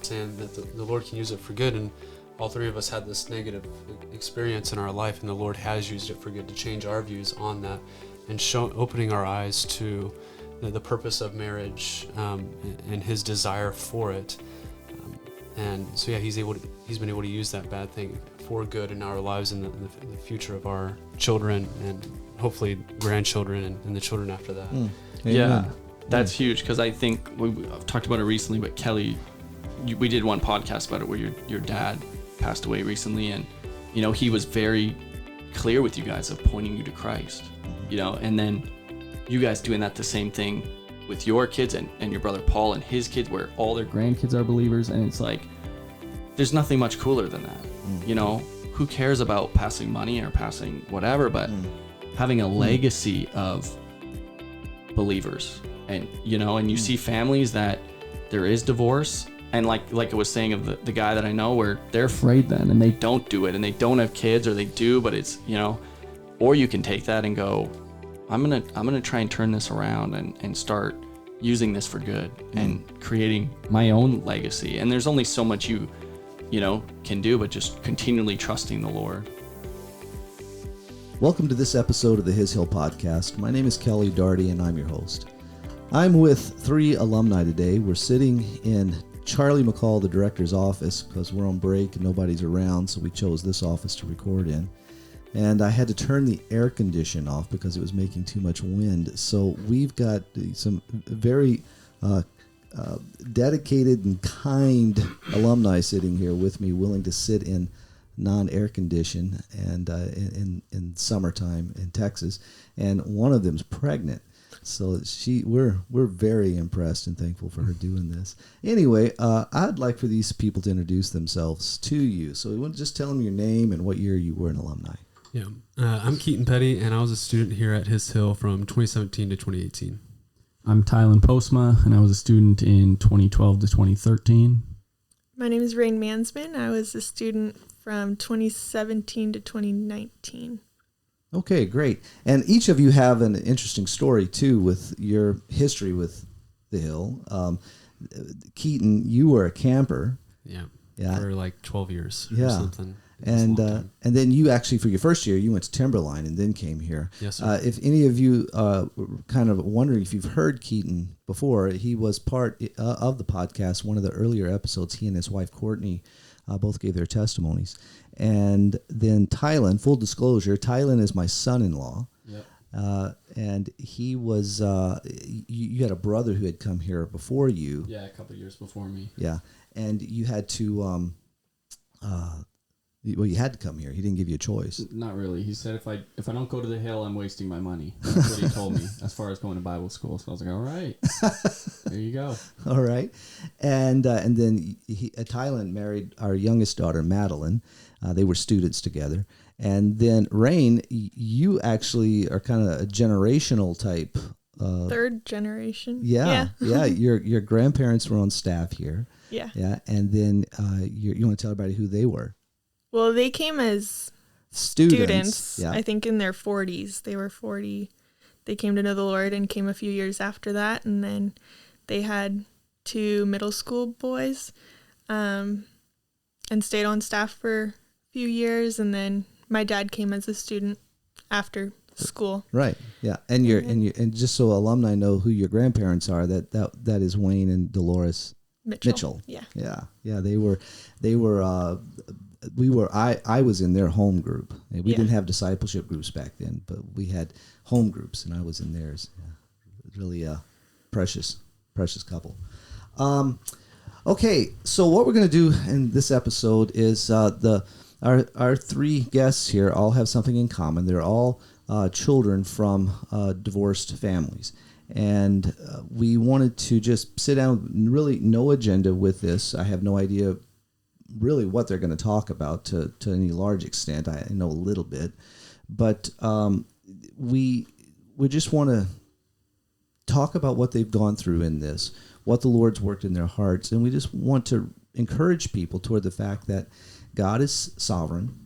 saying that the Lord can use it for good. And all three of us had this negative experience in our life, and the Lord has used it for good to change our views on that and opening our eyes to the purpose of marriage and His desire for it. And so, yeah, He's been able to use that bad thing for good in our lives and the future of our children and hopefully grandchildren and the children after that. Yeah, that's huge, because I think I've talked about it recently, but Kelly, we did one podcast about it where your dad passed away recently, and he was very clear with you guys of pointing you to Christ, and then you guys doing that the same thing with your kids and your brother Paul and his kids, where all their grandkids are believers, and it's like there's nothing much cooler than that. Who cares about passing money or passing whatever, but having a legacy of believers. And and you see families that there is divorce, and like I was saying of the guy that I know, where they're afraid then and they don't do it, and they don't have kids, or they do, but it's or you can take that and go, I'm gonna try and turn this around and start using this for good and creating my own legacy. And there's only so much you can do, but just continually trusting the Lord. Welcome to this episode of the His Hill Podcast. My name is Kelly Darty, and I'm your host. I'm with 3 alumni today. We're sitting in Charlie McCall, the director's office, because we're on break and nobody's around, so we chose this office to record in. And I had to turn the air condition off because it was making too much wind. So we've got some very dedicated and kind alumni sitting here with me, willing to sit in non-air condition and in summertime in Texas. And one of them's pregnant. So we're very impressed and thankful for her doing this. Anyway, I'd like for these people to introduce themselves to you. So you want to just tell them your name and what year you were an alumni. Yeah, I'm Keaton Petty, and I was a student here at His Hill from 2017 to 2018. I'm Tylan Postma, and I was a student in 2012 to 2013. My name is Raine Mansmann. I was a student from 2017 to 2019. Okay, great. And each of you have an interesting story, too, with your history with the Hill. Keaton, you were a camper. Yeah. For like 12 years or something. And then you actually, for your first year, you went to Timberline and then came here. Yes, sir. If any of you were kind of wondering if you've heard Keaton before, he was part of the podcast. One of the earlier episodes, he and his wife, Courtney, both gave their testimonies. And then Tylan, full disclosure, Tylan is my son-in-law. Yep. And he was, you had a brother who had come here before you. Yeah, a couple of years before me. Yeah. And you had to, you had to come here. He didn't give you a choice. Not really. He said if I don't go to the Hill, I'm wasting my money. That's what he told me as far as going to Bible school. So I was like, all right, there you go. All right. And then Tylan married our youngest daughter, Madeline. They were students together. And then Raine, you actually are kind of a generational type. Third generation. Yeah. Your grandparents were on staff here. Yeah. Yeah. And then you want to tell everybody who they were? Well, they came as students. I think in their 40s. They were 40. They came to know the Lord and came a few years after that. And then they had 2 middle school boys and stayed on staff for a few years. And then my dad came as a student after school. Right. Yeah. And and just so alumni know who your grandparents are, that is Wayne and Dolores Mitchell. Yeah. Yeah. They were I was in their home group. We didn't have discipleship groups back then, but we had home groups, and I was in theirs. Yeah. Really a precious couple. Okay, so what we're going to do in this episode is our 3 guests here all have something in common. They're all children from divorced families. And we wanted to just sit down, really no agenda with this. I have no idea really what they're going to talk about to any large extent. I know a little bit, but we just want to talk about what they've gone through in this, what the Lord's worked in their hearts, and we just want to encourage people toward the fact that God is sovereign,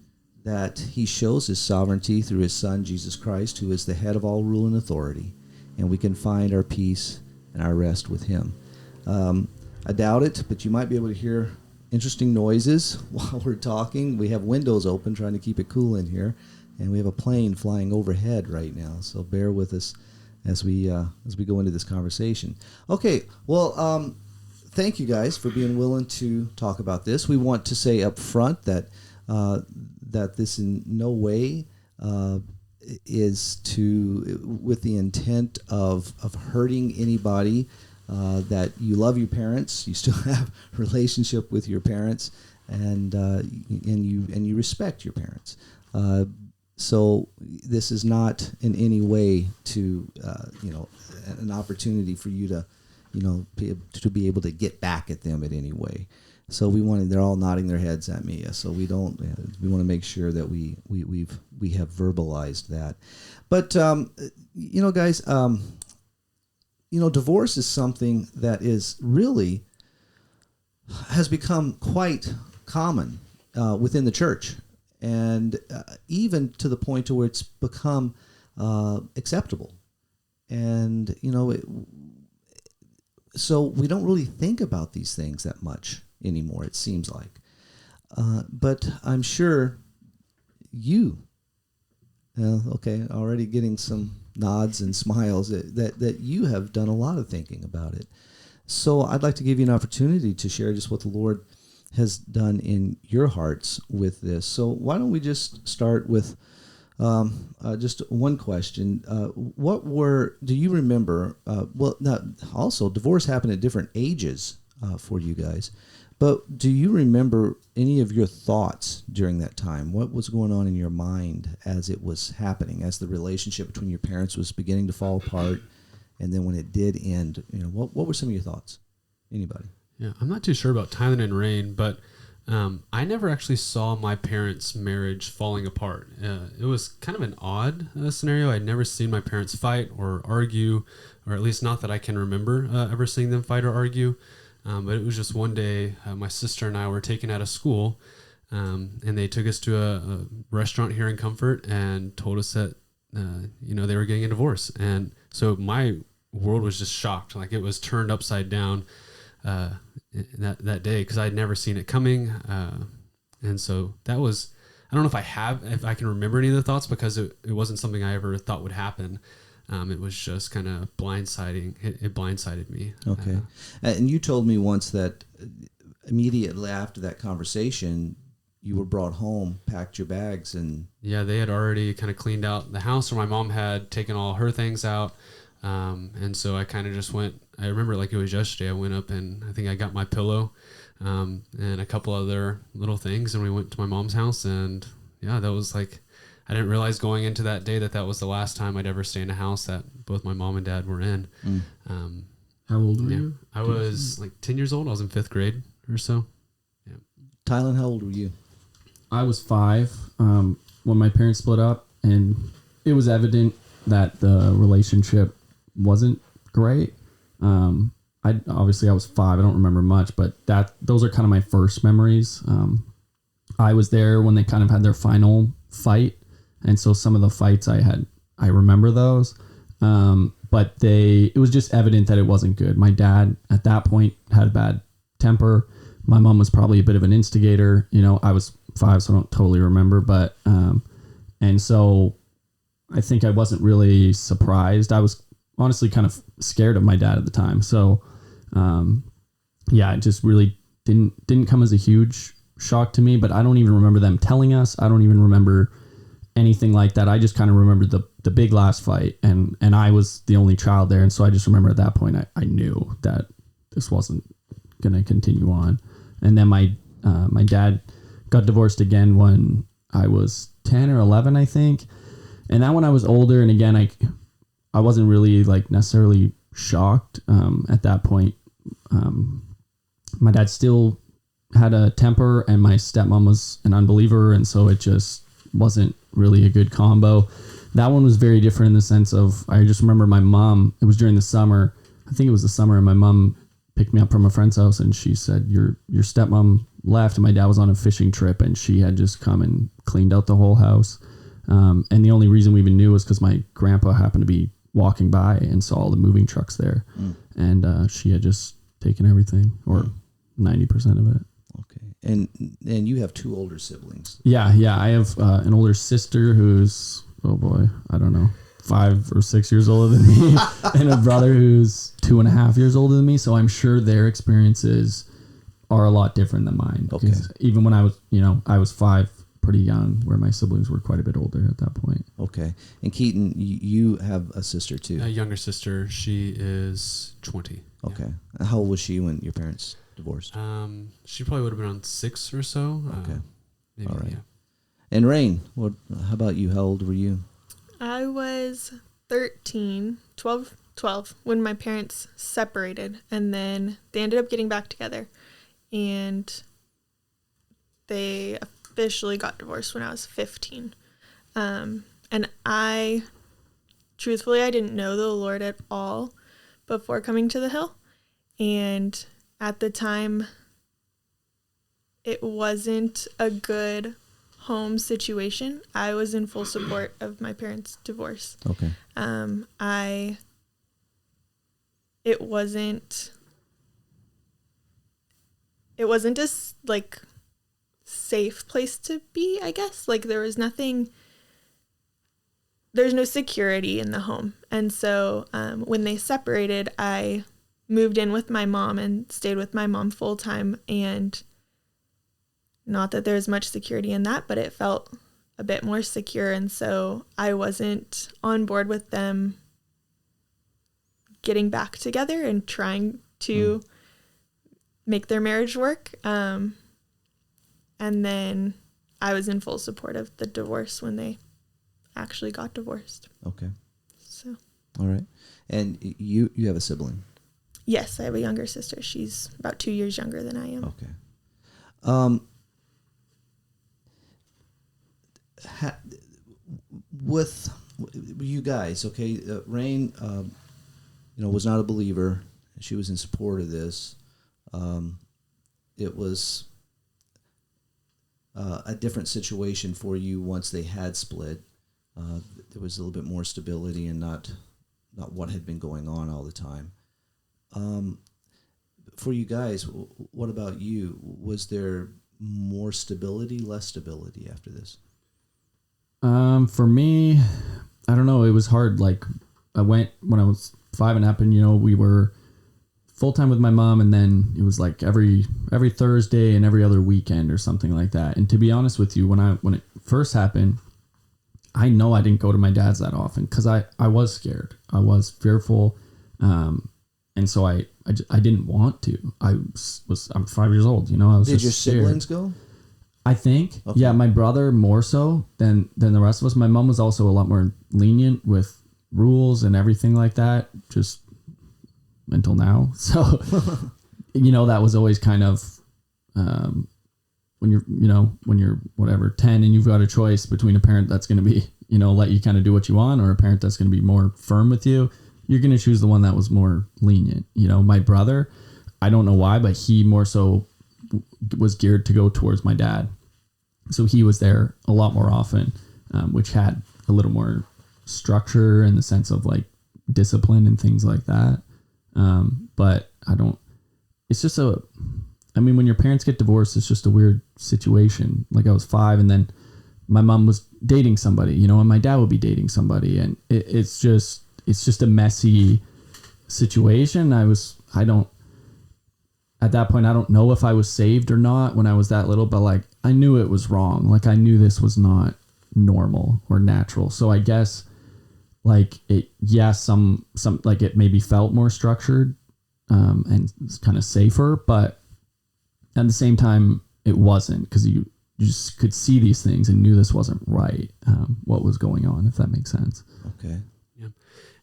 that He shows His sovereignty through His Son, Jesus Christ, who is the head of all rule and authority, and we can find our peace and our rest with Him. I doubt it, but you might be able to hear interesting noises while we're talking. We have windows open trying to keep it cool in here, and we have a plane flying overhead right now, so bear with us as we go into this conversation. Okay, well, thank you guys for being willing to talk about this. We want to say up front that this in no way is with the intent of hurting anybody. That you love your parents, you still have a relationship with your parents, and you respect your parents. So this is not in any way to an opportunity for you to be able to get back at them in any way. So they're all nodding their heads at me. So we want to make sure that we have verbalized that. But guys. Divorce is something that has become quite common within the church, and even to the point to where it's become acceptable. And so we don't really think about these things that much anymore, it seems like. But I'm sure already getting some nods and smiles that you have done a lot of thinking about it. So I'd like to give you an opportunity to share just what the Lord has done in your hearts with this. So why don't we just start with just one question. Do you remember, also divorce happened at different ages for you guys, but do you remember any of your thoughts during that time? What was going on in your mind as it was happening, as the relationship between your parents was beginning to fall apart, and then when it did end? What were some of your thoughts? Anybody? Yeah, I'm not too sure about Tylan and Raine, but I never actually saw my parents' marriage falling apart. It was kind of an odd scenario. I'd never seen my parents fight or argue, or at least not that I can remember ever seeing them fight or argue. But it was just one day, my sister and I were taken out of school, and they took us to a restaurant here in Comfort and told us that, they were getting a divorce. And so my world was just shocked. Like, it was turned upside down that day, because I'd never seen it coming. And so that was, I don't know if I can remember any of the thoughts, because it wasn't something I ever thought would happen. It was just kind of blindsiding. It blindsided me. Okay. And you told me once that immediately after that conversation, you were brought home, packed your bags, and... Yeah, they had already kind of cleaned out the house, or my mom had taken all her things out. And so I kind of just went, I remember like it was yesterday, I went up and I think I got my pillow and a couple other little things, and we went to my mom's house. And yeah, that was like... I didn't realize going into that day that was the last time I'd ever stay in a house that both my mom and dad were in. How old were you? I was like 10 years old. I was in 5th grade or so. Yeah. Tylan, how old were you? I was 5 when my parents split up, and it was evident that the relationship wasn't great. I was 5. I don't remember much, but those are kind of my first memories. I was there when they kind of had their final fight. And so some of the fights I remember those, but it was just evident that it wasn't good. My dad at that point had a bad temper. My mom was probably a bit of an instigator. I was 5, so I don't totally remember, but, and so I think I wasn't really surprised. I was honestly kind of scared of my dad at the time. So, it just really didn't come as a huge shock to me, but I don't even remember them telling us. I don't even remember anything like that. I just kind of remember the big last fight, and I was the only child there. And so I just remember at that point, I knew that this wasn't going to continue on. And then my dad got divorced again when I was 10 or 11, I think. And that when I was older, and again, I wasn't really like necessarily shocked at that point. My dad still had a temper, and my stepmom was an unbeliever, and so it just wasn't really a good combo. That one was very different in the sense of, I just remember my mom, it was during the summer, I think it was the summer, and my mom picked me up from a friend's house, and she said, your stepmom left, and my dad was on a fishing trip, and she had just come and cleaned out the whole house. And the only reason we even knew was because my grandpa happened to be walking by and saw all the moving trucks there. And she had just taken everything, or 90% of it. Okay. And you have 2 older siblings. Yeah. I have an older sister who's, oh boy, I don't know, 5 or 6 years older than me, and a brother who's 2.5 years older than me. So I'm sure their experiences are a lot different than mine. Okay. Even when I was 5, pretty young, where my siblings were quite a bit older at that point. Okay. And Keaton, you have a sister too. A younger sister. She is 20. Okay. Yeah. How old was she when your parents divorced? She probably would have been around 6 or so. Okay. Maybe, all right. Yeah. And Raine, how about you? How old were you? I was 12 when my parents separated, and then they ended up getting back together, and they officially got divorced when I was 15. And I didn't know the Lord at all before coming to the Hill. And at the time, it wasn't a good home situation. I was in full support of my parents' divorce. Okay. It wasn't a safe place to be, I guess. Like, there's no security in the home. And so when they separated, I moved in with my mom and stayed with my mom full time. And not that there's much security in that, but it felt a bit more secure. And so I wasn't on board with them getting back together and trying to make their marriage work. And then I was in full support of the divorce when they actually got divorced. Okay. So. All right. And you have a sibling? Yes, I have a younger sister. She's about 2 years younger than I am. Okay. With you guys, okay, Raine, was not a believer. She was in support of this. It was a different situation for you once they had split. There was a little bit more stability and not what had been going on all the time. For you guys, what about you? Was there more stability, less stability after this? For me, I don't know. It was hard. Like, I went when I was 5 and up, and we were full time with my mom, and then it was like every Thursday and every other weekend or something like that. And to be honest with you, when it first happened, I know I didn't go to my dad's that often because I was scared. I was fearful, and so I didn't want to. I'm 5 years old. I was. Did just your scared. Siblings go? I think, okay. Yeah, my brother more so than the rest of us. My mom was also a lot more lenient with rules and everything like that, just until now. So, that was always kind of when you're whatever 10 and you've got a choice between a parent that's going to be let you kind of do what you want, or a parent that's going to be more firm with you. You're going to choose the one that was more lenient. My brother, I don't know why, but he more so was geared to go towards my dad. So he was there a lot more often, which had a little more structure in the sense of like discipline and things like that. But it's just when your parents get divorced, it's just a weird situation. Like, I was 5 and then my mom was dating somebody, and my dad would be dating somebody. And it's just a messy situation. At that point, I don't know if I was saved or not when I was that little, but like, I knew it was wrong. Like, I knew this was not normal or natural. So I guess like it maybe felt more structured, and kind of safer, but at the same time it wasn't, because you just could see these things and knew this wasn't right, what was going on, if that makes sense. Okay. Yeah.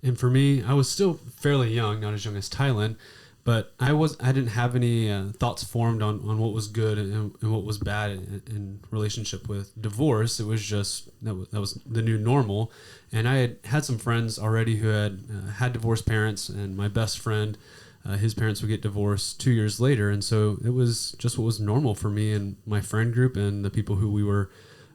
And for me, I was still fairly young, not as young as Tylan, but I didn't have any thoughts formed on what was good and what was bad in relationship with divorce. It was just that was the new normal. And I had some friends already who had divorced parents, and my best friend, his parents would get divorced 2 years later. And so it was just what was normal for me and my friend group and the people who we were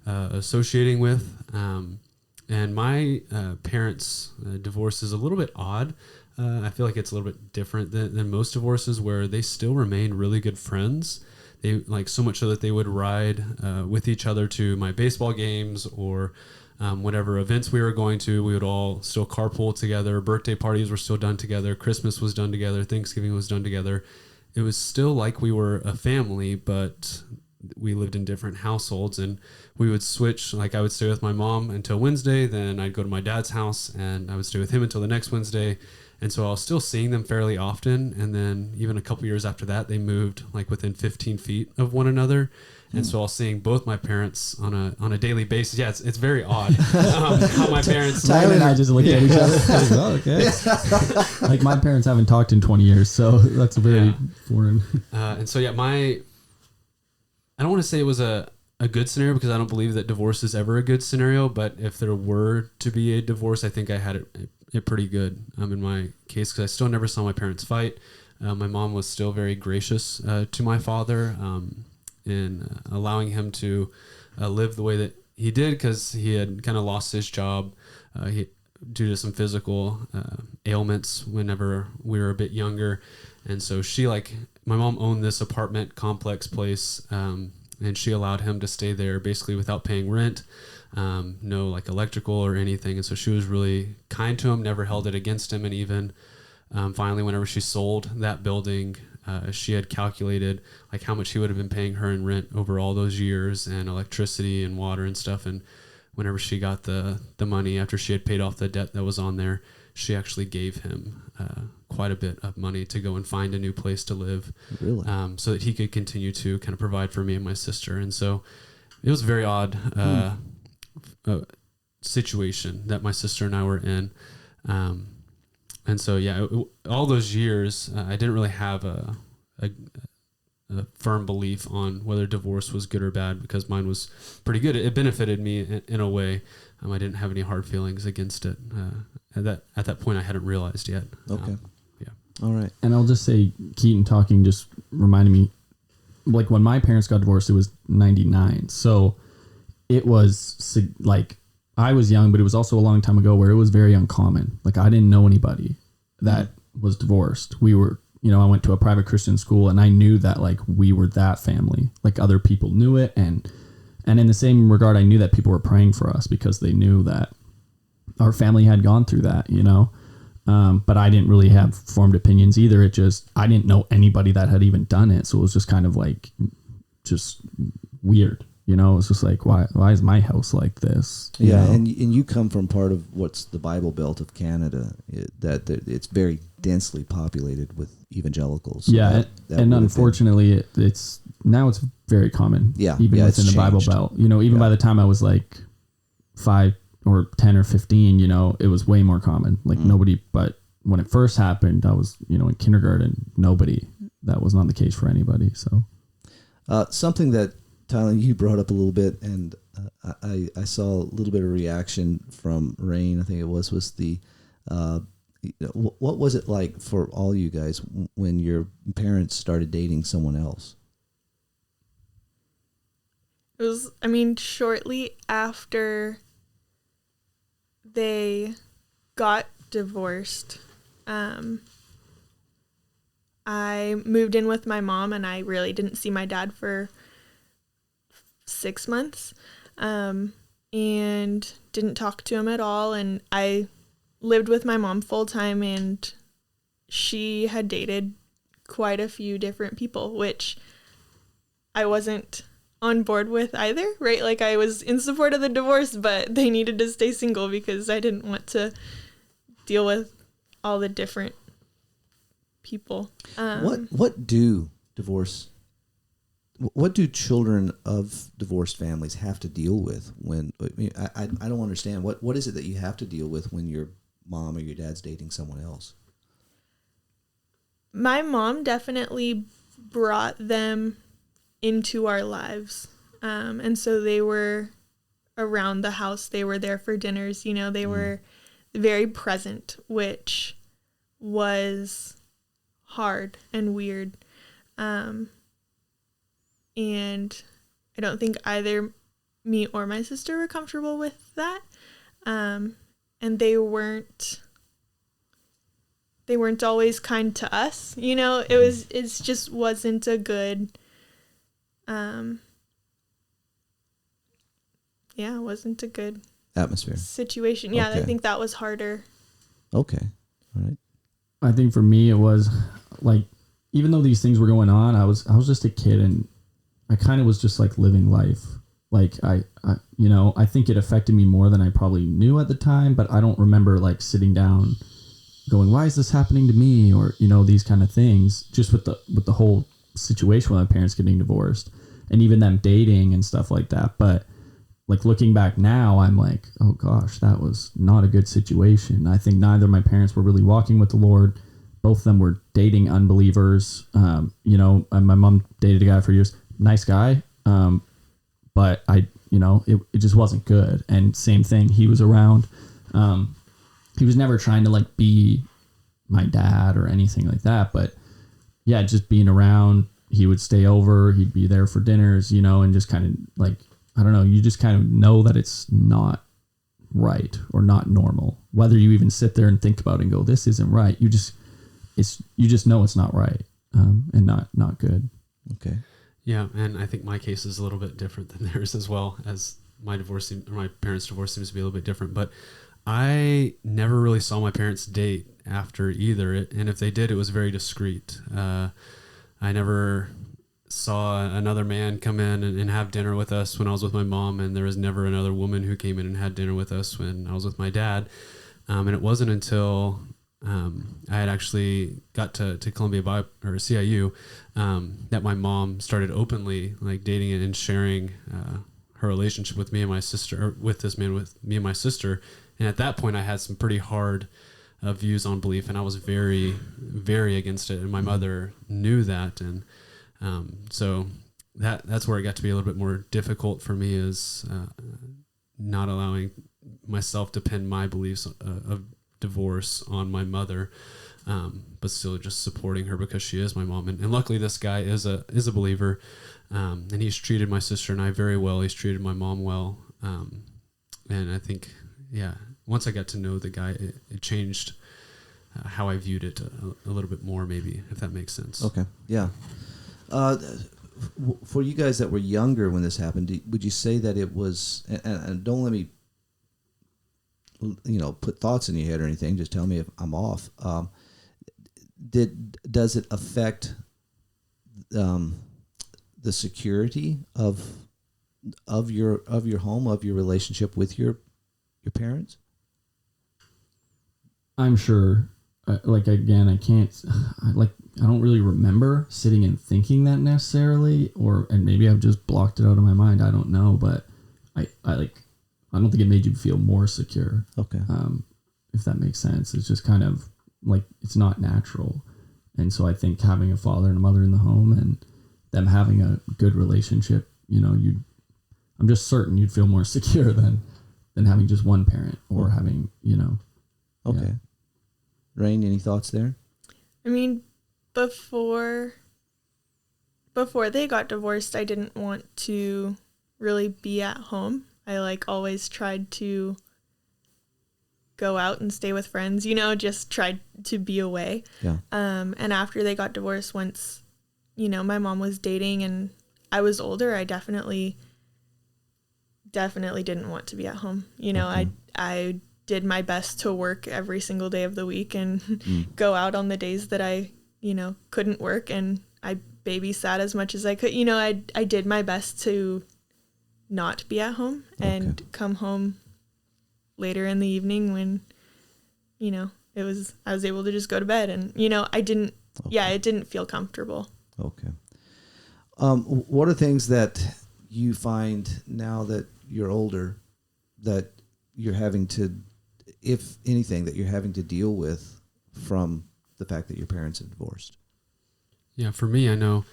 associating with. And my parents' divorce is a little bit odd. I feel like it's a little bit different than most divorces, where they still remain really good friends. They like so much so that they would ride with each other to my baseball games or whatever events we were going to. We would all still carpool together. Birthday parties were still done together. Christmas was done together. Thanksgiving was done together. It was still like we were a family, but we lived in different households, and we would switch. Like I would stay with my mom until Wednesday, then I'd go to my dad's house and I would stay with him until the next Wednesday. And so I was still seeing them fairly often. And then even a couple years after that, they moved like within 15 feet of one another. And so I was seeing both my parents on a daily basis. Yeah, it's very odd how my parents. Tylan and I just looked at each other. Oh, okay. Like my parents haven't talked in 20 years, so that's very foreign. And so yeah, I don't want to say it was a good scenario, because I don't believe that divorce is ever a good scenario. But if there were to be a divorce, I think I had it pretty good in my case, because I still never saw my parents fight. My mom was still very gracious to my father in allowing him to live the way that he did, because he had kind of lost his job due to some physical ailments whenever we were a bit younger. And so my mom owned this apartment complex place, and she allowed him to stay there basically without paying rent, no like electrical or anything. And so she was really kind to him, never held it against him. And even finally, whenever she sold that building, she had calculated like how much he would have been paying her in rent over all those years, and electricity and water and stuff. And whenever she got the money after she had paid off the debt that was on there, she actually gave him quite a bit of money to go and find a new place to live, really, so that he could continue to kind of provide for me and my sister. And so it was a very odd situation that my sister and I were in. And so, yeah, all those years, I didn't really have a firm belief on whether divorce was good or bad, because mine was pretty good. It benefited me in a way. I didn't have any hard feelings against it. At that point, I hadn't realized yet. Okay. Yeah. All right. And I'll just say, Keaton talking just reminded me, like when my parents got divorced, it was 99. So it was like, I was young, but it was also a long time ago where it was very uncommon. Like I didn't know anybody that was divorced. We were, I went to a private Christian school, and I knew that like we were that family. Like other people knew it, and in the same regard, I knew that people were praying for us because they knew that our family had gone through that, But I didn't really have formed opinions either. I didn't know anybody that had even done it, so it was just kind of like just weird. It's just like, why is my house like this? Yeah, and you come from part of what's the Bible Belt of Canada, that it's very densely populated with evangelicals. So yeah, and unfortunately, it's very common. Yeah, even within the Bible Belt. Even by the time I was like 5 or 10 or 15, it was way more common. Like nobody, but when it first happened, I was in kindergarten. That was not the case for anybody. So something that Tylan, you brought up a little bit, and I saw a little bit of reaction from Raine. I think it was the what was it like for all you guys when your parents started dating someone else? It was, shortly after they got divorced, I moved in with my mom, and I really didn't see my dad for 6 months, and didn't talk to him at all. And I lived with my mom full time, and she had dated quite a few different people, which I wasn't on board with either, right? Like I was in support of the divorce, but they needed to stay single because I didn't want to deal with all the different people. What do children of divorced families have to deal with when I don't understand what is it that you have to deal with when your mom or your dad's dating someone else? My mom definitely brought them into our lives. And so they were around the house. They were there for dinners. They were very present, which was hard and weird. And I don't think either me or my sister were comfortable with that. And they weren't they weren't always kind to us. You know, it just wasn't a good, it wasn't a good atmosphere situation. Yeah, okay. I think that was harder. Okay. All right. I think for me, it was like, even though these things were going on, I was just a kid, and I kind of was just like living life. Like I think it affected me more than I probably knew at the time, but I don't remember like sitting down going, why is this happening to me? Or, these kind of things, just with the whole situation with my parents getting divorced and even them dating and stuff like that. But like looking back now, I'm like, oh gosh, that was not a good situation. I think neither of my parents were really walking with the Lord. Both of them were dating unbelievers. And my mom dated a guy for years, nice guy. But it just wasn't good. And same thing, he was around. He was never trying to like be my dad or anything like that. But yeah, just being around, he would stay over, he'd be there for dinners, and just kind of like, I don't know, you just kind of know that it's not right or not normal. Whether you even sit there and think about it and go, this isn't right. You just know it's not right, and not good. Okay. Yeah, and I think my case is a little bit different than theirs as well, as my parents' divorce seems to be a little bit different. But I never really saw my parents date after either, and if they did, it was very discreet. I never saw another man come in and have dinner with us when I was with my mom, and there was never another woman who came in and had dinner with us when I was with my dad. And it wasn't until I had actually got to Columbia or CIU that my mom started openly like dating and sharing her relationship with me and my sister, or with this man, with me and my sister. And at that point, I had some pretty hard views on belief, and I was very, very against it. And my mother knew that, and so that's where it got to be a little bit more difficult for me, is not allowing myself to pin my beliefs of divorce on my mother, but still just supporting her because she is my mom. And luckily, this guy is a believer, and he's treated my sister and I very well. He's treated my mom well, and I think, once I got to know the guy, it changed how I viewed it a little bit more, maybe, if that makes sense. Okay, yeah. For you guys that were younger when this happened, would you say that it was, and don't let me, put thoughts in your head or anything, just tell me if I'm off. Does it affect the security of your home, of your relationship with your parents? I'm sure. Again, I don't really remember sitting and thinking that necessarily, and maybe I've just blocked it out of my mind. I don't know, but I don't think it made you feel more secure. Okay. If that makes sense. It's just kind of like, it's not natural. And so I think having a father and a mother in the home and them having a good relationship, I'm just certain you'd feel more secure than having just one parent or having, Okay. Yeah. Raine, any thoughts there? I mean, before they got divorced, I didn't want to really be at home. I always tried to go out and stay with friends, just tried to be away. Yeah. And after they got divorced, once, my mom was dating and I was older, I definitely didn't want to be at home. Okay. I did my best to work every single day of the week and go out on the days that I, couldn't work, and I babysat as much as I could. I did my best to not be at home and come home later in the evening when, I was able to just go to bed, and, I didn't, it didn't feel comfortable. Okay. What are things that you find now that you're older that you're having to, if anything, that you're having to deal with from the fact that your parents have divorced? Yeah, for me, I know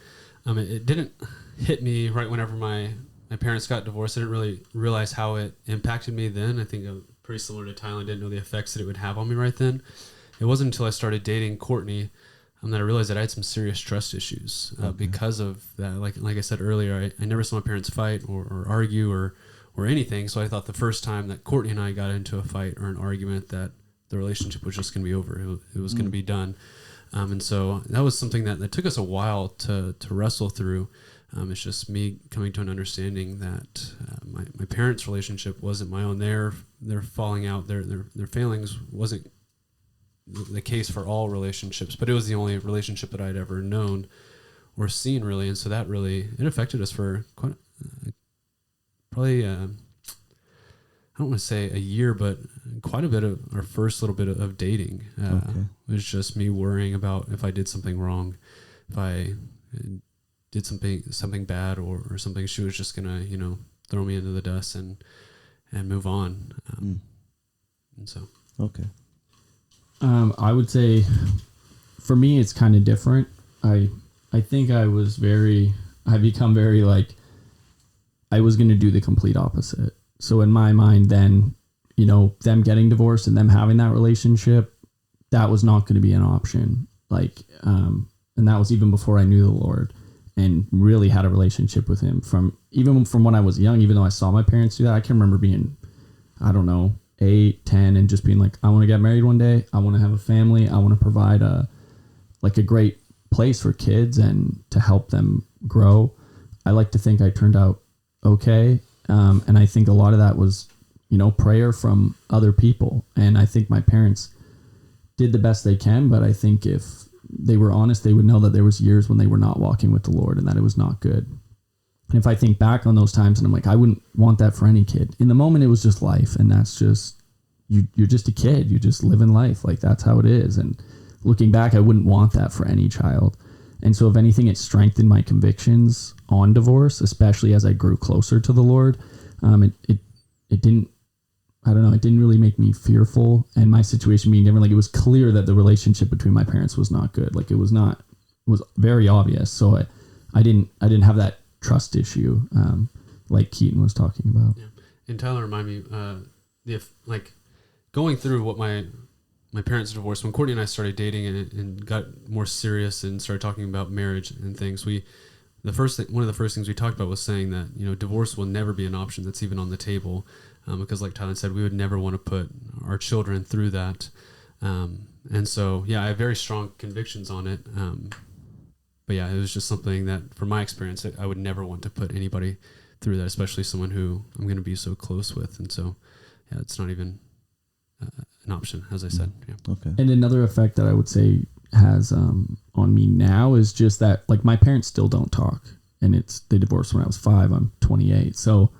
it didn't hit me right whenever my parents got divorced. I didn't really realize how it impacted me then. I think pretty similar to Tylan, I didn't know the effects that it would have on me right then. It wasn't until I started dating Courtney that I realized that I had some serious trust issues because of that. Like I said earlier, I never saw my parents fight or argue or anything. So I thought the first time that Courtney and I got into a fight or an argument that the relationship was just going to be over. It was going to be done. And so that was something that took us a while to wrestle through. It's just me coming to an understanding that my parents' relationship wasn't my own. Their falling out, their failings wasn't the case for all relationships, but it was the only relationship that I'd ever known or seen, really. And so that really, it affected us for quite probably I don't want to say a year, but quite a bit of our first little bit of dating. It was just me worrying about if I did something wrong, if I did something bad or something. She was just gonna, throw me into the dust and move on. And so, okay. I would say, for me, it's kind of different. I think I become very like, I was gonna do the complete opposite. So in my mind, then, them getting divorced and them having that relationship, that was not going to be an option. Like, and that was even before I knew the Lord and really had a relationship with him from when I was young, even though I saw my parents do that. I can remember being, 8, 10 and just being like, I want to get married one day. I want to have a family. I want to provide a great place for kids and to help them grow. I like to think I turned out okay. And I think a lot of that was, prayer from other people. And I think my parents did the best they can, but I think if they were honest, they would know that there was years when they were not walking with the Lord and that it was not good. And if I think back on those times and I'm like, I wouldn't want that for any kid. In the moment, it was just life. And that's just, you're just a kid. You just live in life. Like, that's how it is. And looking back, I wouldn't want that for any child. And so if anything, it strengthened my convictions on divorce, especially as I grew closer to the Lord. It didn't, it didn't really make me fearful, and my situation being different. Like, it was clear that the relationship between my parents was not good. Like, it was very obvious. So I didn't have that trust issue, like Keaton was talking about. Yeah. And Tyler reminded me, going through what my parents' divorce, when Courtney and I started dating and got more serious and started talking about marriage and things, one of the first things we talked about was saying that, divorce will never be an option that's even on the table, because like Tylan said, we would never want to put our children through that. And so, yeah, I have very strong convictions on it. But yeah, it was just something that, from my experience, I would never want to put anybody through that, especially someone who I'm going to be so close with. And so, yeah, it's not even an option, as I said. Yeah. Okay. And another effect that I would say has on me now is just that, like, my parents still don't talk, and they divorced when I was 5. I'm 28. So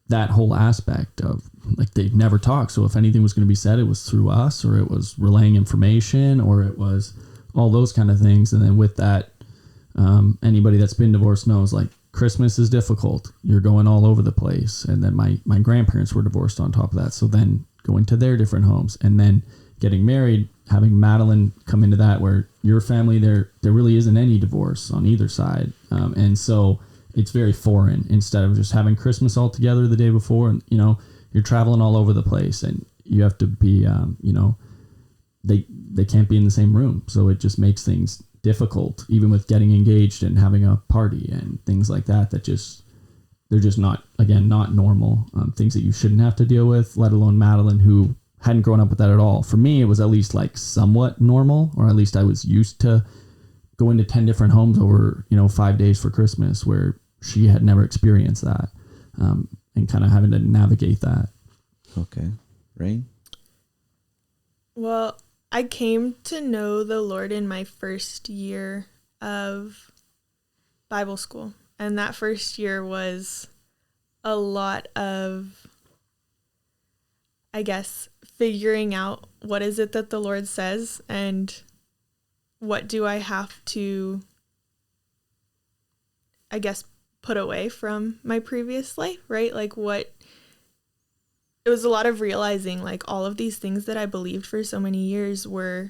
that whole aspect of, like, they never talked. So if anything was going to be said, it was through us, or it was relaying information, or it was all those kind of things. And then with that, anybody that's been divorced knows, like, Christmas is difficult. You're going all over the place. And then my grandparents were divorced on top of that. So then going to their different homes, and then getting married, having Madeline come into that, where your family, there really isn't any divorce on either side. And so it's very foreign, instead of just having Christmas all together the day before. And, you're traveling all over the place, and you have to be, they can't be in the same room. So it just makes things difficult, even with getting engaged and having a party and things like that they're just not normal, things that you shouldn't have to deal with, let alone Madeline, who hadn't grown up with that at all. For me, it was at least like somewhat normal, or at least I was used to going to 10 different homes over, 5 days for Christmas, where she had never experienced that, and kind of having to navigate that. Okay. Raine? Well, I came to know the Lord in my first year of Bible school. And that first year was a lot of, I guess, figuring out what is it that the Lord says, and what do I have to, I guess, put away from my previous life, right? Like, it was a lot of realizing, like, all of these things that I believed for so many years were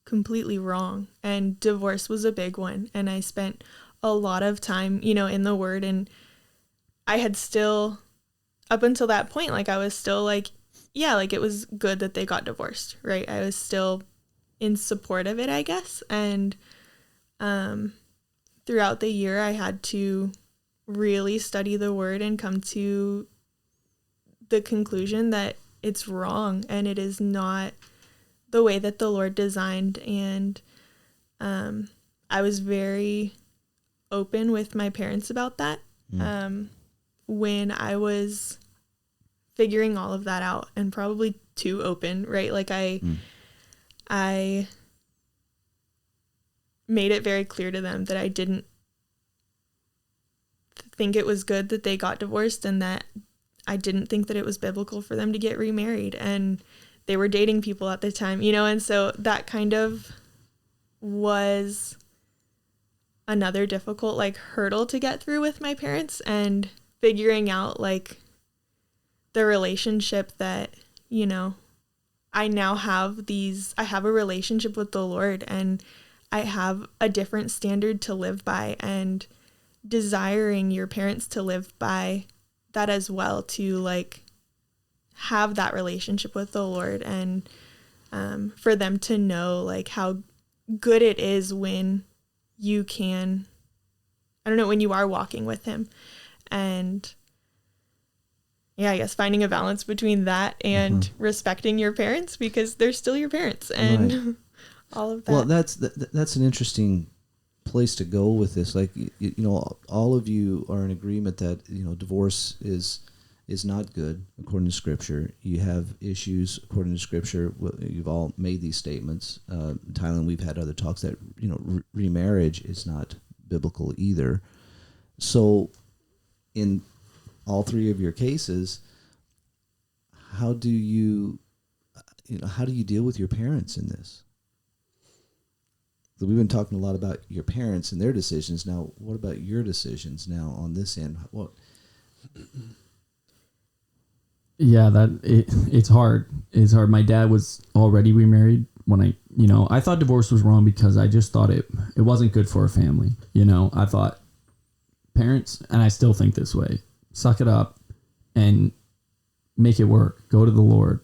completely wrong. And divorce was a big one. And I spent a lot of time, in the Word. And I had still, up until that point, like, I was still like, yeah, like, it was good that they got divorced, right? I was still in support of it, I guess. And throughout the year, I had to really study the Word and come to the conclusion that it's wrong and it is not the way that the Lord designed. And I was very open with my parents about that when I was figuring all of that out, and probably too open, right? Like I made it very clear to them that I didn't think it was good that they got divorced, and that I didn't think that it was biblical for them to get remarried, and they were dating people at the time, you know. And so that kind of was another difficult like hurdle to get through with my parents, and figuring out like the relationship that, you know, I now have I have a relationship with the Lord, and I have a different standard to live by, and desiring your parents to live by that as well, to like have that relationship with the Lord, and for them to know like how good it is when you can, I don't know, when you are walking with him. And yeah, I guess finding a balance between that and respecting your parents, because they're still your parents, and all of that. Well, that's an interesting place to go with this. Like, you know, all of you are in agreement that, you know, divorce is not good according to Scripture. You have issues according to Scripture. You've all made these statements. Tylan, we've had other talks that, you know, remarriage is not biblical either. So in all three of your cases, how do you deal with your parents in this? So we've been talking a lot about your parents and their decisions. Now, what about your decisions now on this end? What? Yeah, it's hard. It's hard. My dad was already remarried when I thought divorce was wrong because I just thought it wasn't good for a family. You know, I thought parents, and I still think this way, suck it up and make it work. Go to the Lord.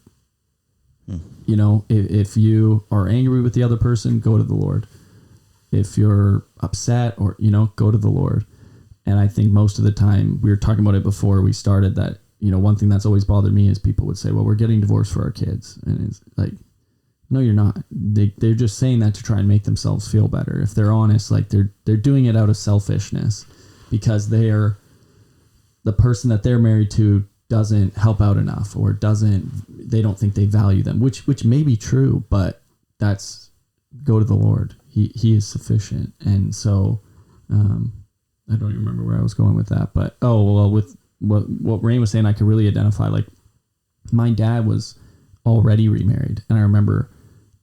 You know, if you are angry with the other person, go to the Lord. If you're upset or, you know, go to the Lord. And I think most of the time, we were talking about it before we started, that, you know, one thing that's always bothered me is people would say, well, we're getting divorced for our kids. And it's like, no, you're not. They're just saying that to try and make themselves feel better. If they're honest, like they're doing it out of selfishness, because the person that they're married to doesn't help out enough, or they don't think they value them, which may be true, but that's, go to the Lord. He is sufficient. And so, I don't even remember where I was going with that, but, with what Raine was saying, I could really identify, like, my dad was already remarried. And I remember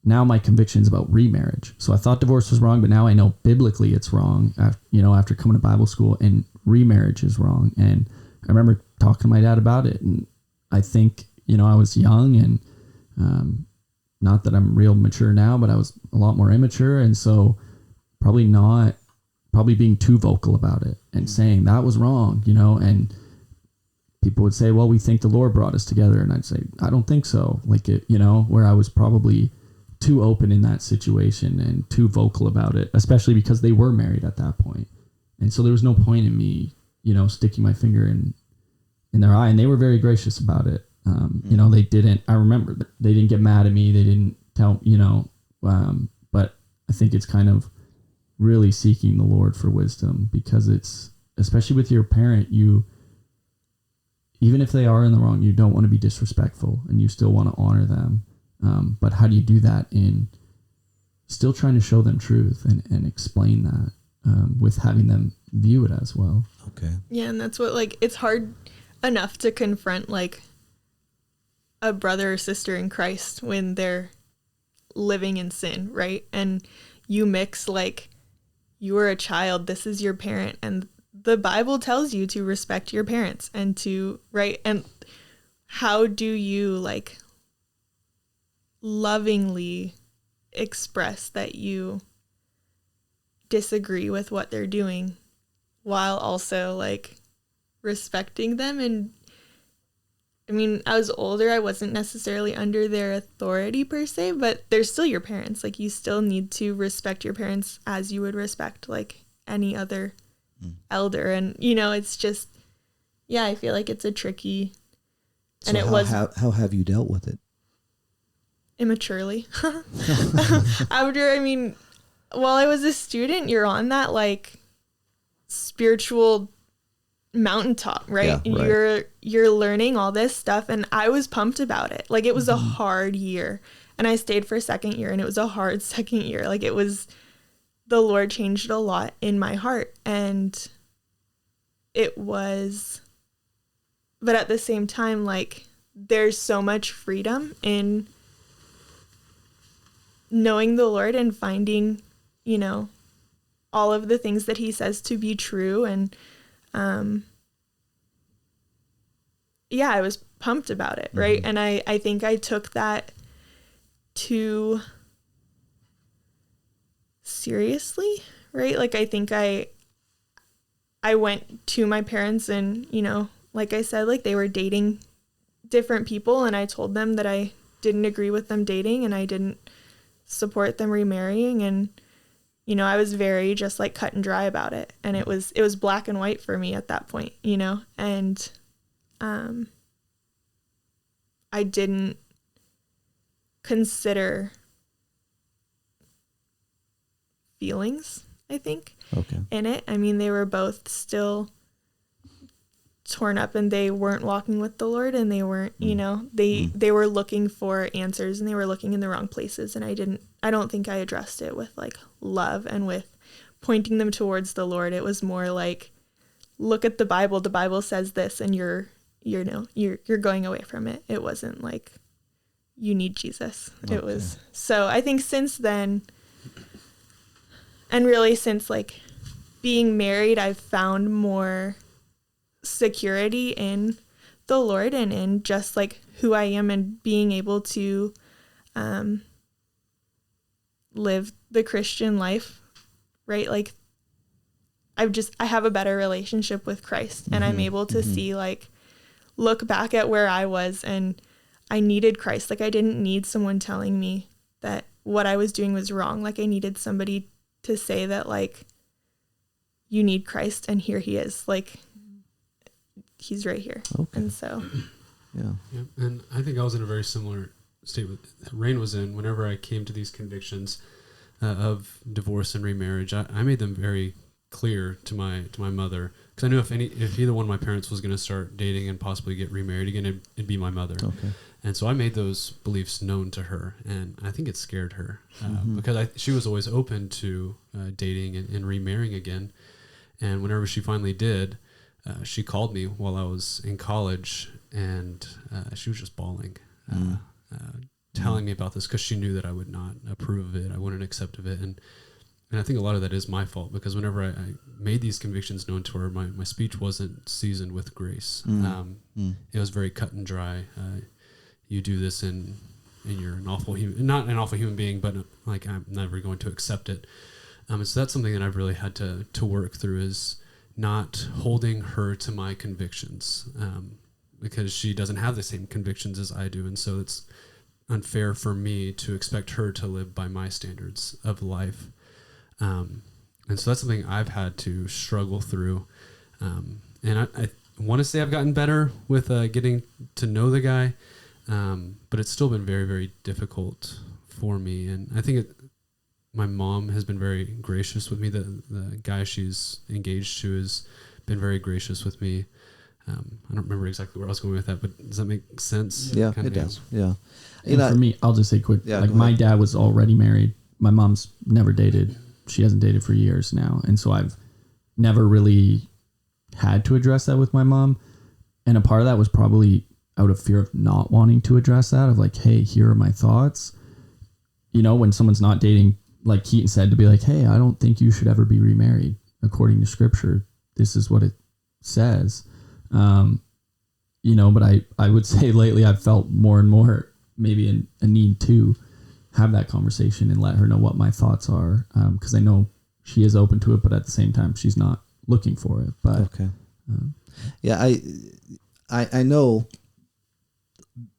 now my convictions about remarriage. So I thought divorce was wrong, but now I know biblically it's wrong, after coming to Bible school, and remarriage is wrong. And I remember talking to my dad about it. And I think, I was young, and, not that I'm real mature now, but I was a lot more immature. And so probably being too vocal about it and saying that was wrong, and people would say, well, we think the Lord brought us together. And I'd say, I don't think so. Like it, where I was probably too open in that situation and too vocal about it, especially because they were married at that point. And so there was no point in me, sticking my finger in their eye, and they were very gracious about it. I remember they didn't get mad at me. They didn't tell, but I think it's kind of really seeking the Lord for wisdom, because it's, especially with your parent, even if they are in the wrong, you don't want to be disrespectful, and you still want to honor them. But how do you do that in still trying to show them truth and explain that, with having them view it as well? Okay. Yeah. And that's what, like, it's hard enough to confront, like, a brother or sister in Christ when they're living in sin, right? And you mix, like, you are a child, this is your parent, and the Bible tells you to respect your parents and to, right? And how do you, like, lovingly express that you disagree with what they're doing while also, like, respecting them? And I mean, I was older, I wasn't necessarily under their authority per se, but they're still your parents. Like, you still need to respect your parents as you would respect, like, any other elder. And, it's just, yeah, I feel like it's a tricky So how have you dealt with it? Immaturely. While I was a student, you're on that like spiritual mountaintop, right? Yeah, right. You're learning all this stuff, and I was pumped about it. Like, it was a hard year, and I stayed for second year, and it was a hard second year. Like, the Lord changed a lot in my heart, and but at the same time, like, there's so much freedom in knowing the Lord and finding, all of the things that he says to be true. And I was pumped about it, right? And I think I took that too seriously, right? Like, I think I went to my parents and, like I said, like, they were dating different people, and I told them that I didn't agree with them dating and I didn't support them remarrying. And I was very just like cut and dry about it, and it was black and white for me at that point, and I didn't consider feelings, I think, in it. I mean, they were both still torn up, and they weren't walking with the Lord, and they weren't, they were looking for answers, and they were looking in the wrong places. And I don't think I addressed it with like love and with pointing them towards the Lord. It was more like, look at the Bible. The Bible says this, and you're going away from it. It wasn't like, you need Jesus. Okay. It was, so I think since then, and really since like being married, I've found more security in the Lord and in just like who I am, and being able to live the Christian life, right? Like, I have a better relationship with Christ, and I'm able to see, like, look back at where I was, and I needed Christ. Like, I didn't need someone telling me that what I was doing was wrong. Like, I needed somebody to say that, like, you need Christ, and here he is. Like, he's right here. Okay. And so, yeah. And I think I was in a very similar state with Raine was in. Whenever I came to these convictions of divorce and remarriage, I made them very clear to my mother, because I knew if either one of my parents was going to start dating and possibly get remarried again, it'd be my mother. Okay. And so I made those beliefs known to her, and I think it scared her because she was always open to dating and remarrying again. And whenever she finally did, she called me while I was in college, and she was just bawling, telling me about this, because she knew that I would not approve of it. I wouldn't accept of it. And I think a lot of that is my fault, because whenever I made these convictions known to her, my speech wasn't seasoned with grace. It was very cut and dry. You do this and you're an awful human, not an awful human being, but like, I'm never going to accept it. And so that's something that I've really had to work through, is not holding her to my convictions, because she doesn't have the same convictions as I do. And so it's unfair for me to expect her to live by my standards of life. And so that's something I've had to struggle through. And I want to say I've gotten better with getting to know the guy, but it's still been very, very difficult for me. And I think my mom has been very gracious with me. The guy she's engaged to has been very gracious with me. I don't remember exactly where I was going with that, but does that make sense? Yeah, it does. Yeah. For me, I'll just say quick. Yeah, like, my dad was already married. My mom's never dated. She hasn't dated for years now. And so I've never really had to address that with my mom. And a part of that was probably out of fear of not wanting to address that, of like, hey, here are my thoughts. When someone's not dating, like Keaton said, to be like, hey, I don't think you should ever be remarried. According to scripture, this is what it says. But I would say lately I've felt more and more maybe a need to have that conversation and let her know what my thoughts are. Because I know she is open to it, but at the same time, she's not looking for it. But okay. I know,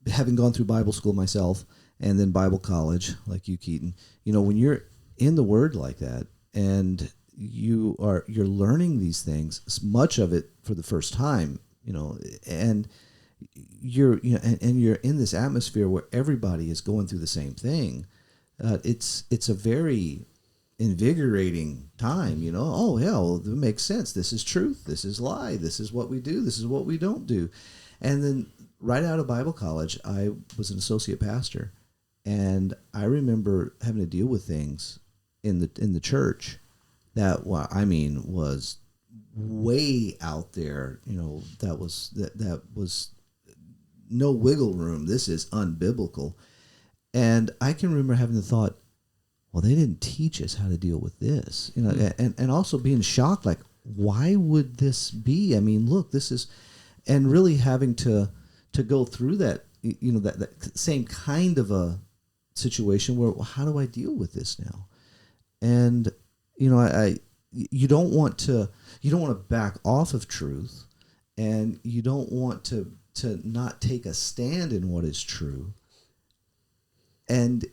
having gone through Bible school myself and then Bible college, like you, Keaton, when you're in the Word like that and you're learning these things, much of it for the first time, and you're and you're in this atmosphere where everybody is going through the same thing. It's a very invigorating time. Oh yeah, well, it makes sense. This is truth. This is lie. This is what we do. This is what we don't do. And then right out of Bible college, I was an associate pastor, and I remember having to deal with things in the church that was way out there. That was no wiggle room. This is unbiblical. And I can remember having the thought, well, they didn't teach us how to deal with this, and also being shocked, like, why would this be? I mean, look, this is, and really having to go through that, that same kind of a situation where, well, how do I deal with this now? And, you don't want to back off of truth, and you don't want to not take a stand in what is true. And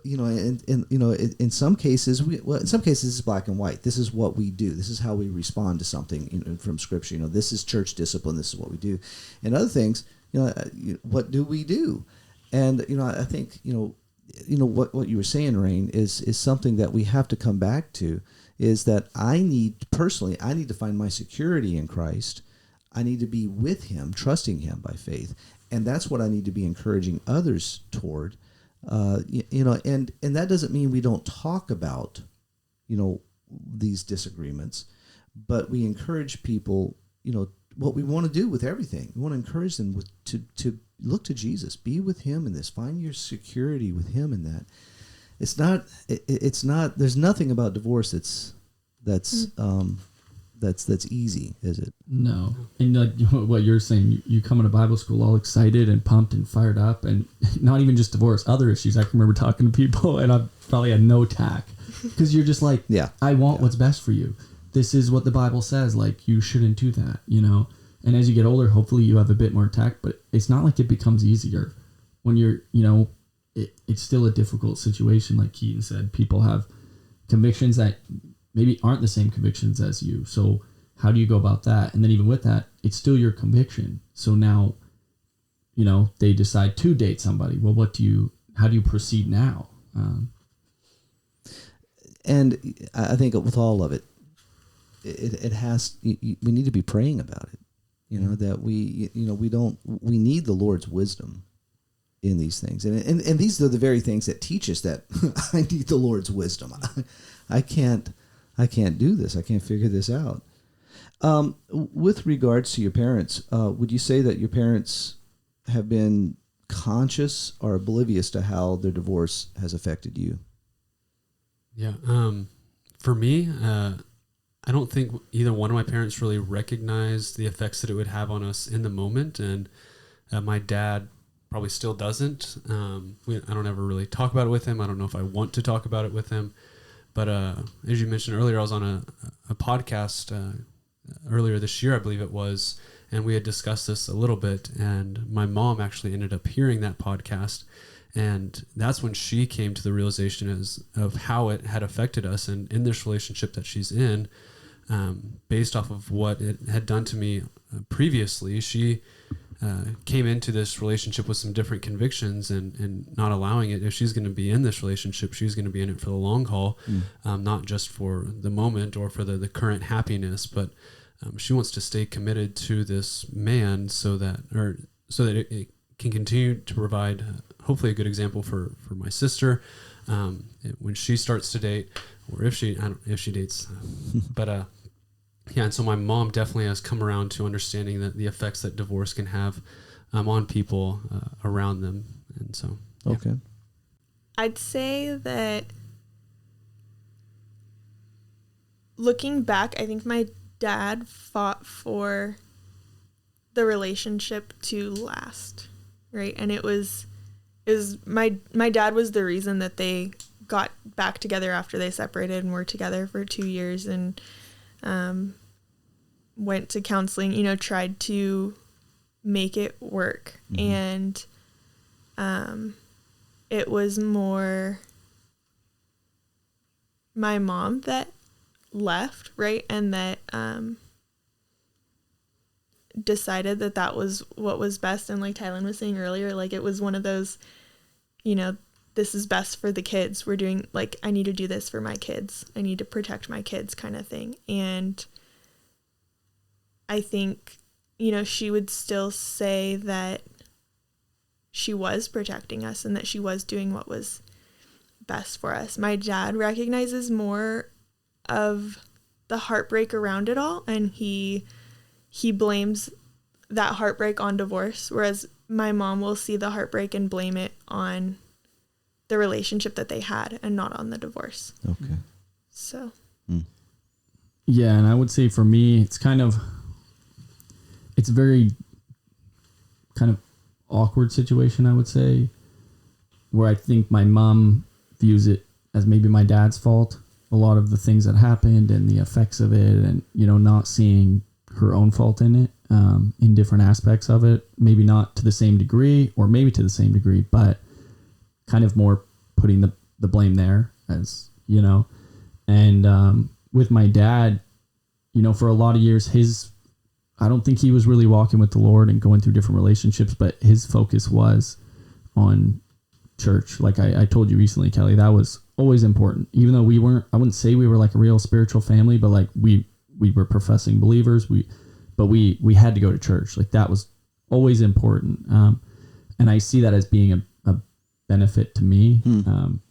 in some cases, it's black and white. This is what we do. This is how we respond to something from Scripture. This is church discipline. This is what we do. And other things, what do we do? And I think what you were saying, Raine, is something that we have to come back to. Is that I need to find my security in Christ. I need to be with Him, trusting Him by faith, and that's what I need to be encouraging others toward. And that doesn't mean we don't talk about, these disagreements, but we encourage people, what we want to do with everything. We want to encourage them to look to Jesus, be with Him in this, find your security with Him in that. It's not, there's nothing about divorce that's easy, is it? No. And like what you're saying, you come into Bible school all excited and pumped and fired up, and not even just divorce, other issues. I can remember talking to people and I probably had no tact, because you're just like, I want what's best for you. This is what the Bible says. Like, you shouldn't do that, And as you get older, hopefully you have a bit more tact, but it's not like it becomes easier when you're, it's still a difficult situation. Like Keaton said, people have convictions that maybe aren't the same convictions as you. So how do you go about that? And then even with that, it's still your conviction. So now, they decide to date somebody. Well, how do you proceed now? And I think with all of it, it has, we need to be praying about it. That we need the Lord's wisdom in these things. And these are the very things that teach us that I need the Lord's wisdom. I can't do this. I can't figure this out. With regards to your parents, would you say that your parents have been conscious or oblivious to how their divorce has affected you? Yeah. For me, I don't think either one of my parents really recognized the effects that it would have on us in the moment. And my dad probably still doesn't. I don't ever really talk about it with him. I don't know if I want to talk about it with him. But as you mentioned earlier, I was on a podcast earlier this year, I believe it was, and we had discussed this a little bit. And my mom actually ended up hearing that podcast. And that's when she came to the realization of how it had affected us. And in this relationship that she's in, based off of what it had done to me previously, she came into this relationship with some different convictions and not allowing it. If she's going to be in this relationship, she's going to be in it for the long haul, not just for the moment or for the current happiness, but she wants to stay committed to this man so that it can continue to provide hopefully a good example for my sister when she starts to date, or if she dates, but yeah. And so my mom definitely has come around to understanding that the effects that divorce can have on people around them. And so, yeah. Okay. I'd say that looking back, I think my dad fought for the relationship to last, right? And it was my dad was the reason that they got back together after they separated and were together for 2 years, and went to counseling, tried to make it work. Mm-hmm. And it was more my mom that left, right? And that decided that was what was best. And like Tylan was saying earlier, like it was one of those, this is best for the kids. We're doing, like, I need to do this for my kids. I need to protect my kids kind of thing. And I think, she would still say that she was protecting us and that she was doing what was best for us. My dad recognizes more of the heartbreak around it all, and he blames that heartbreak on divorce, whereas my mom will see the heartbreak and blame it on the relationship that they had and not on the divorce. Okay. So. Yeah, and I would say for me, it's very kind of awkward situation, I would say, where I think my mom views it as maybe my dad's fault, a lot of the things that happened and the effects of it, and not seeing her own fault in it, in different aspects of it, maybe not to the same degree, or maybe to the same degree, but kind of more putting the blame there, as and with my dad, for a lot of years, I don't think he was really walking with the Lord and going through different relationships, but his focus was on church. Like I told you recently, Kelly, that was always important. Even though I wouldn't say we were like a real spiritual family, but like we were professing believers. We had to go to church. Like that was always important. And I see that as being a benefit to me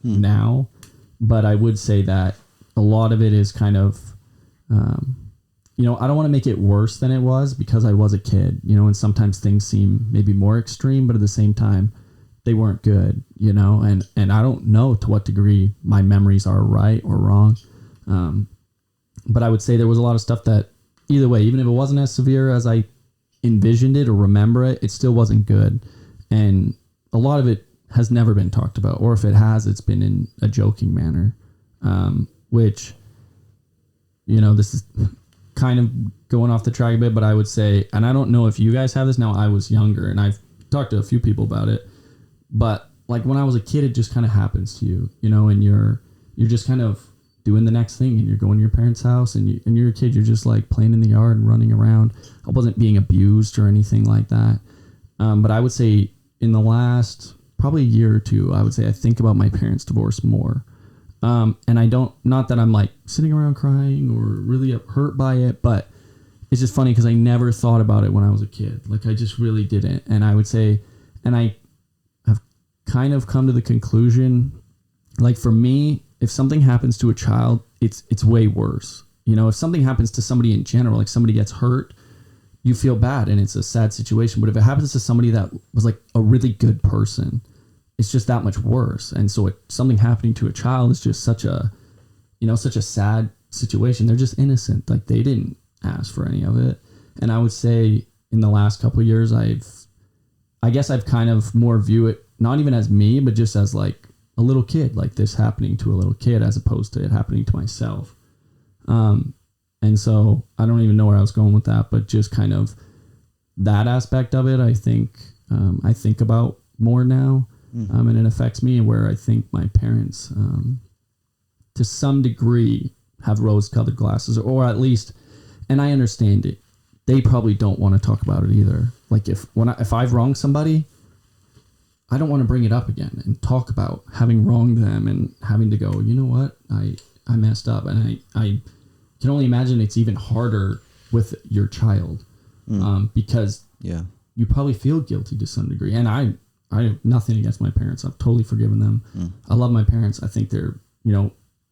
now. But I would say that a lot of it is kind of, I don't want to make it worse than it was, because I was a kid, and sometimes things seem maybe more extreme, but at the same time, they weren't good, and I don't know to what degree my memories are right or wrong. But I would say there was a lot of stuff that either way, even if it wasn't as severe as I envisioned it or remember it, it still wasn't good. And a lot of it has never been talked about, or if it has, it's been in a joking manner, which, this is kind of going off the track a bit, but I would say, and I don't know if you guys have this now, I was younger and I've talked to a few people about it, but like when I was a kid, it just kind of happens to you, and you're just kind of doing the next thing, and you're going to your parents' house, and you're a kid, you're just like playing in the yard and running around. I wasn't being abused or anything like that. But I would say in the last probably a year or two, I would say I think about my parents' divorce more. And I don't, not that I'm like sitting around crying or really hurt by it, but it's just funny because I never thought about it when I was a kid. Like I just really didn't. And I would say, and I have kind of come to the conclusion, like for me, if something happens to a child, it's way worse. If something happens to somebody in general, like somebody gets hurt, you feel bad and it's a sad situation. But if it happens to somebody that was like a really good person, it's just that much worse. And so something happening to a child is just such a sad situation. They're just innocent. Like they didn't ask for any of it. And I would say in the last couple of years, I guess I've kind of more view it, not even as me, but just as like a little kid, like this happening to a little kid as opposed to it happening to myself. And so I don't even know where I was going with that, but just kind of that aspect of it, I think about more now. And it affects me, where I think my parents, to some degree, have rose-colored glasses, or at least, and I understand it, they probably don't want to talk about it either. Like if I've wronged somebody, I don't want to bring it up again and talk about having wronged them and having to go, you know what, I messed up. And I can only imagine it's even harder with your child, because you probably feel guilty to some degree. And I have nothing against my parents. I've totally forgiven them. I love my parents. I think they're,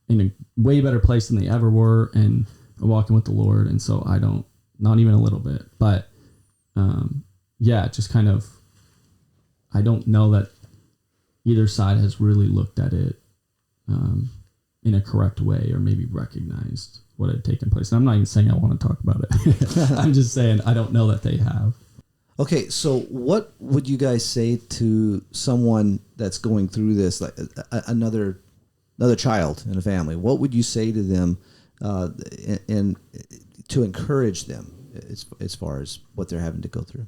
in a way better place than they ever were and walking with the Lord. And so I don't, not even a little bit, but, just kind of, I don't know that either side has really looked at it, in a correct way, or maybe recognized what had taken place. And I'm not even saying I want to talk about it. I'm just saying I don't know that they have. Okay, so what would you guys say to someone that's going through this, like another child in a family? What would you say to them, and to encourage them as far as what they're having to go through?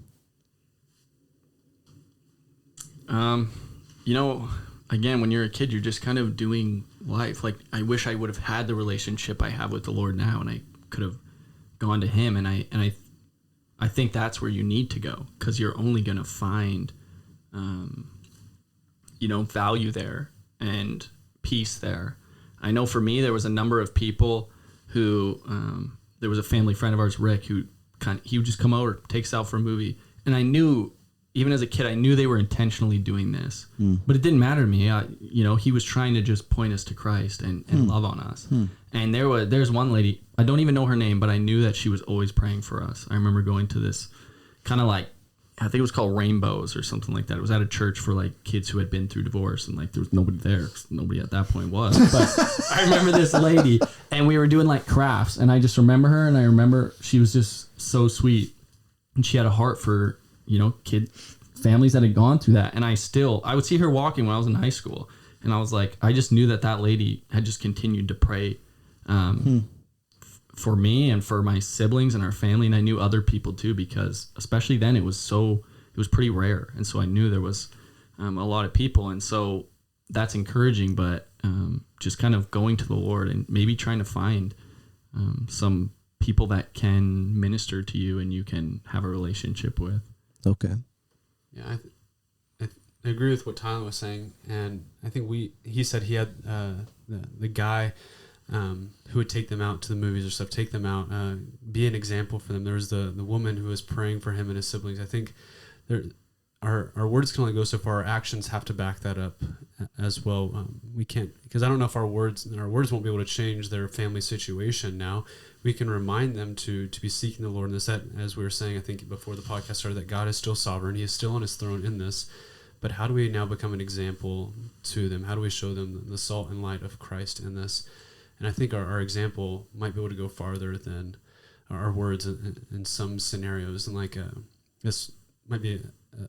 Again, when you're a kid, you're just kind of doing life. Like I wish I would have had the relationship I have with the Lord now, and I could have gone to Him, and I I think that's where you need to go, because you're only going to find, value there and peace there. I know for me, there was a number of people who, there was a family friend of ours, Rick, who he would just come over, take us out for a movie. And I knew, even as a kid, I knew they were intentionally doing this, but it didn't matter to me. He was trying to just point us to Christ and love on us. And there's one lady, I don't even know her name, but I knew that she was always praying for us. I remember going to this kind of like, I think it was called Rainbows or something like that. It was at a church for like kids who had been through divorce, and like there was nobody there. Nobody at that point was. But I remember this lady, and we were doing like crafts, and I just remember her, and I remember she was just so sweet, and she had a heart for, families that had gone through that. And I would see her walking when I was in high school, and I was like, I just knew that lady had just continued to pray for me and for my siblings and our family. And I knew other people too, because especially then it was pretty rare. And so I knew there was a lot of people. And so that's encouraging, but just kind of going to the Lord and maybe trying to find some people that can minister to you and you can have a relationship with. Okay. Yeah, I agree with what Tylan was saying, and I think he said he had the guy who would take them out to the movies or stuff, take them out, be an example for them. There was the woman who was praying for him and his siblings. I think our words can only go so far. Our actions have to back that up as well. We can't, because I don't know if our words won't be able to change their family situation now. We can remind them to be seeking the Lord in this. That, as we were saying, I think before the podcast started, that God is still sovereign. He is still on his throne in this. But how do we now become an example to them? How do we show them the salt and light of Christ in this? And I think our example might be able to go farther than our words in some scenarios. And like this might be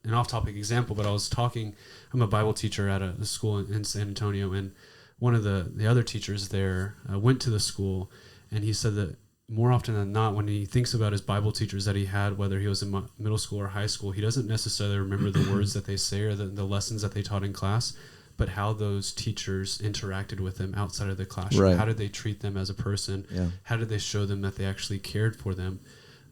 an off-topic example, but I'm a Bible teacher at a school in San Antonio, and one of the other teachers there went to the school, and he said that more often than not, when he thinks about his Bible teachers that he had, whether he was in middle school or high school, he doesn't necessarily remember the words that they say or the lessons that they taught in class, but how those teachers interacted with them outside of the classroom. Right. How did they treat them as a person? Yeah. How did they show them that they actually cared for them?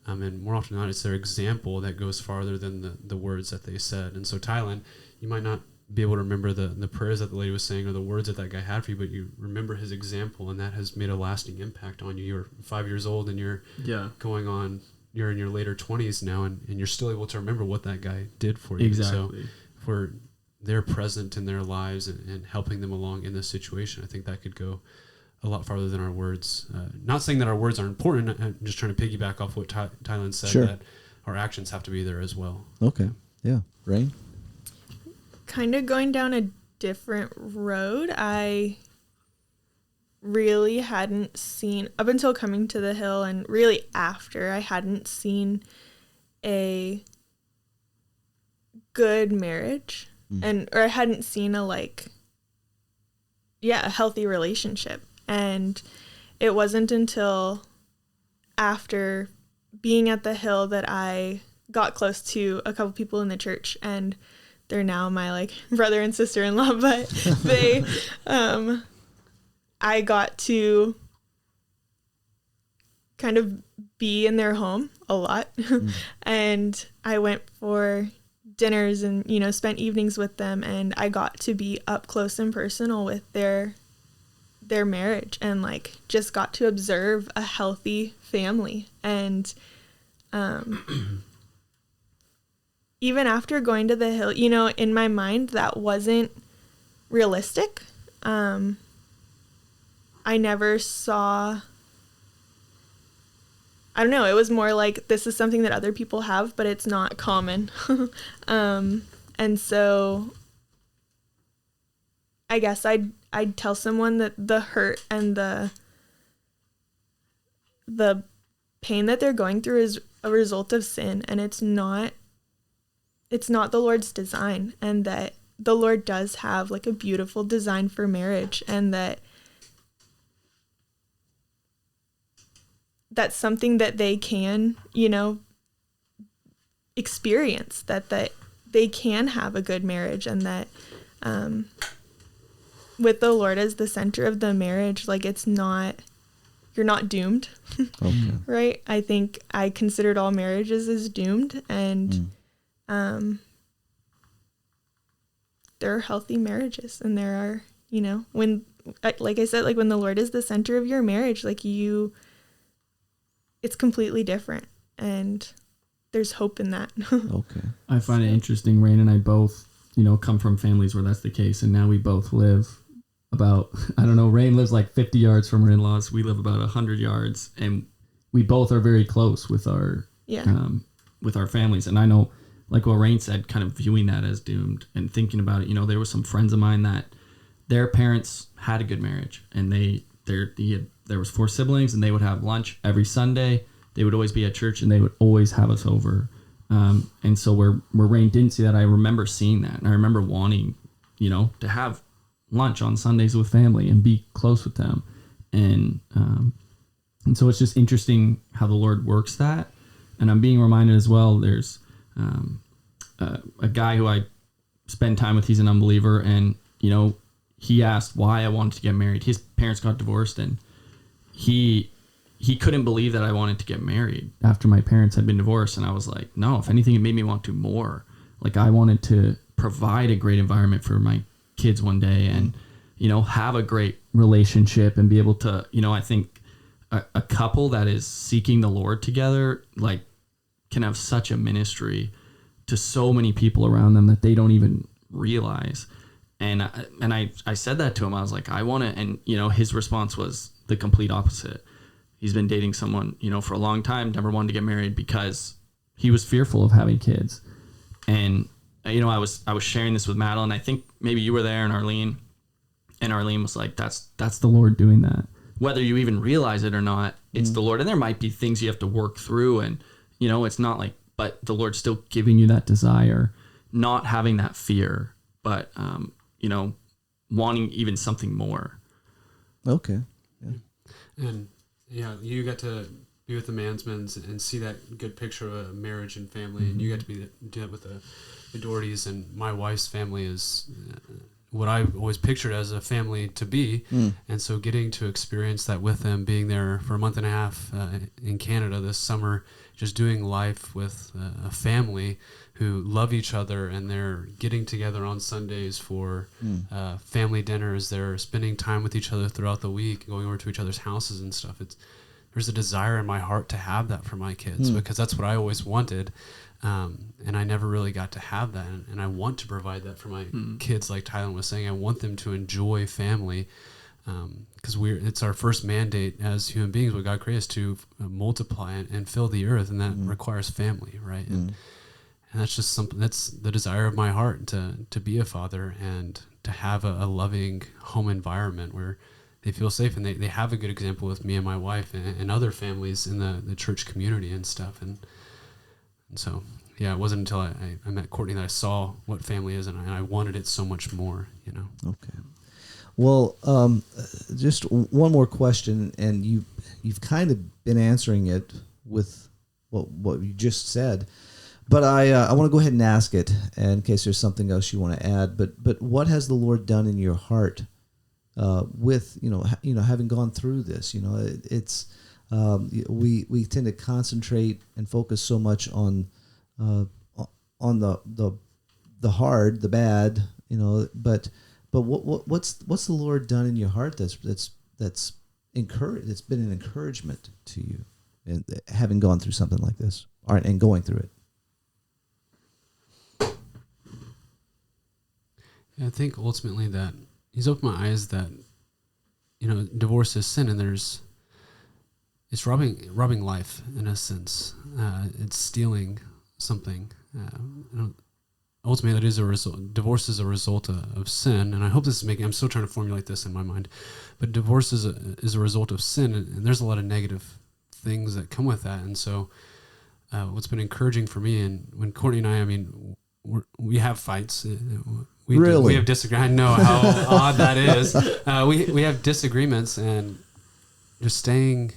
And more often than not, it's their example that goes farther than the words that they said. And so, Tylan, you might not be able to remember the prayers that the lady was saying or the words that guy had for you, but you remember his example, and that has made a lasting impact on you. You're 5 years old, and you're you're in your later 20s now, and you're still able to remember what that guy did for you. Exactly. So if they're present in their lives and helping them along in this situation, I think that could go a lot farther than our words. Not saying that our words aren't important. I'm just trying to piggyback off what Tylan said, sure, that our actions have to be there as well. Okay. Yeah. Raine? Kind of going down a different road. I really hadn't seen, up until coming to the Hill and really after, I hadn't seen a good marriage or I hadn't seen a healthy relationship. And it wasn't until after being at the Hill that I got close to a couple people in the church, and they're now my brother and sister-in-law, but they, I got to kind of be in their home a lot. And I went for dinners and, spent evenings with them, and I got to be up close and personal with their marriage, and just got to observe a healthy family. And even after going to the Hill, in my mind, that wasn't realistic. I never saw, I don't know, it was more like, this is something that other people have, but it's not common. And so I guess I'd tell someone that the hurt and the pain that they're going through is a result of sin, and it's not the Lord's design, and that the Lord does have a beautiful design for marriage, and that's something that they can, experience, that they can have a good marriage, and that with the Lord as the center of the marriage, it's not you're not doomed. Okay. Right? I think I considered all marriages as doomed, and there are healthy marriages, and there are, you know, when, like I said, like when the Lord is the center of your marriage, like it's completely different, and there's hope in that. Okay. I find it interesting. Raine and I both, you know, come from families where that's the case, and now we both live about, I don't know, Raine lives like 50 yards from her in-laws. We live about 100 yards, and we both are very close with our families. And I know, like what Raine said, kind of viewing that as doomed and thinking about it, you know, there were some friends of mine that their parents had a good marriage, and there was 4 siblings, and they would have lunch every Sunday. They would always be at church, and they would always have us over. And so where Raine didn't see that, I remember seeing that, and I remember wanting, you know, to have lunch on Sundays with family and be close with them. And so it's just interesting how the Lord works that. And I'm being reminded as well, there's a guy who I spend time with. He's an unbeliever, and, you know, he asked why I wanted to get married. His parents got divorced, and he couldn't believe that I wanted to get married after my parents had been divorced. And I was like, no, if anything, it made me want to more. Like, I wanted to provide a great environment for my kids one day, and, you know, have a great relationship and be able to, you know, I think a couple that is seeking the Lord together, like, can have such a ministry to so many people around them that they don't even realize. And I said that to him. I was like, I want to, and, you know, his response was the complete opposite. He's been dating someone, you know, for a long time, never wanted to get married because he was fearful of having kids. And, you know, I was sharing this with Madeline. I think maybe you were there, and Arlene was like, that's the Lord doing that. Whether you even realize it or not, it's the Lord. And there might be things you have to work through, and, you know, it's not like, but the Lord's still giving you that desire, not having that fear, but, you know, wanting even something more. Okay. Yeah. And yeah, you got to be with the Mansmans and see that good picture of a marriage and family, and you got to do that with the Dohertys, and my wife's family is what I always pictured as a family to be. And so getting to experience that with them, being there for a month and a half in Canada this summer, just doing life with a family who love each other, and they're getting together on Sundays for family dinners. They're spending time with each other throughout the week, going over to each other's houses and stuff. There's a desire in my heart to have that for my kids, because that's what I always wanted. And I never really got to have that. And I want to provide that for my kids. Like Tylan was saying, I want them to enjoy family, because it's our first mandate as human beings, what God created us to multiply and fill the earth. And that requires family, right? And that's just something, that's the desire of my heart, to be a father and to have a loving home environment where they feel safe, and they have a good example with me and my wife and other families in the church community and stuff. And so, yeah, it wasn't until I met Courtney that I saw what family is, and I wanted it so much more, you know. Okay. Well, just one more question, and you've kind of been answering it with what you just said, but I want to go ahead and ask it in case there's something else you want to add. But what has the Lord done in your heart with having gone through this? You know, it's we tend to concentrate and focus so much on the hard, the bad, you know, but what's the Lord done in your heart that's been an encouragement to you, and having gone through something like this, and going through it? Yeah, I think ultimately that He's opened my eyes that, you know, divorce is sin, and it's robbing life in a sense. It's stealing something. Ultimately, that is a result. Divorce is a result of sin, and I hope this is making. I'm still trying to formulate this in my mind, but divorce is a result of sin, and there's a lot of negative things that come with that. And so, what's been encouraging for me, and when Courtney and I mean, we have fights. We have disagreements. I know how odd that is. We have disagreements, and just staying.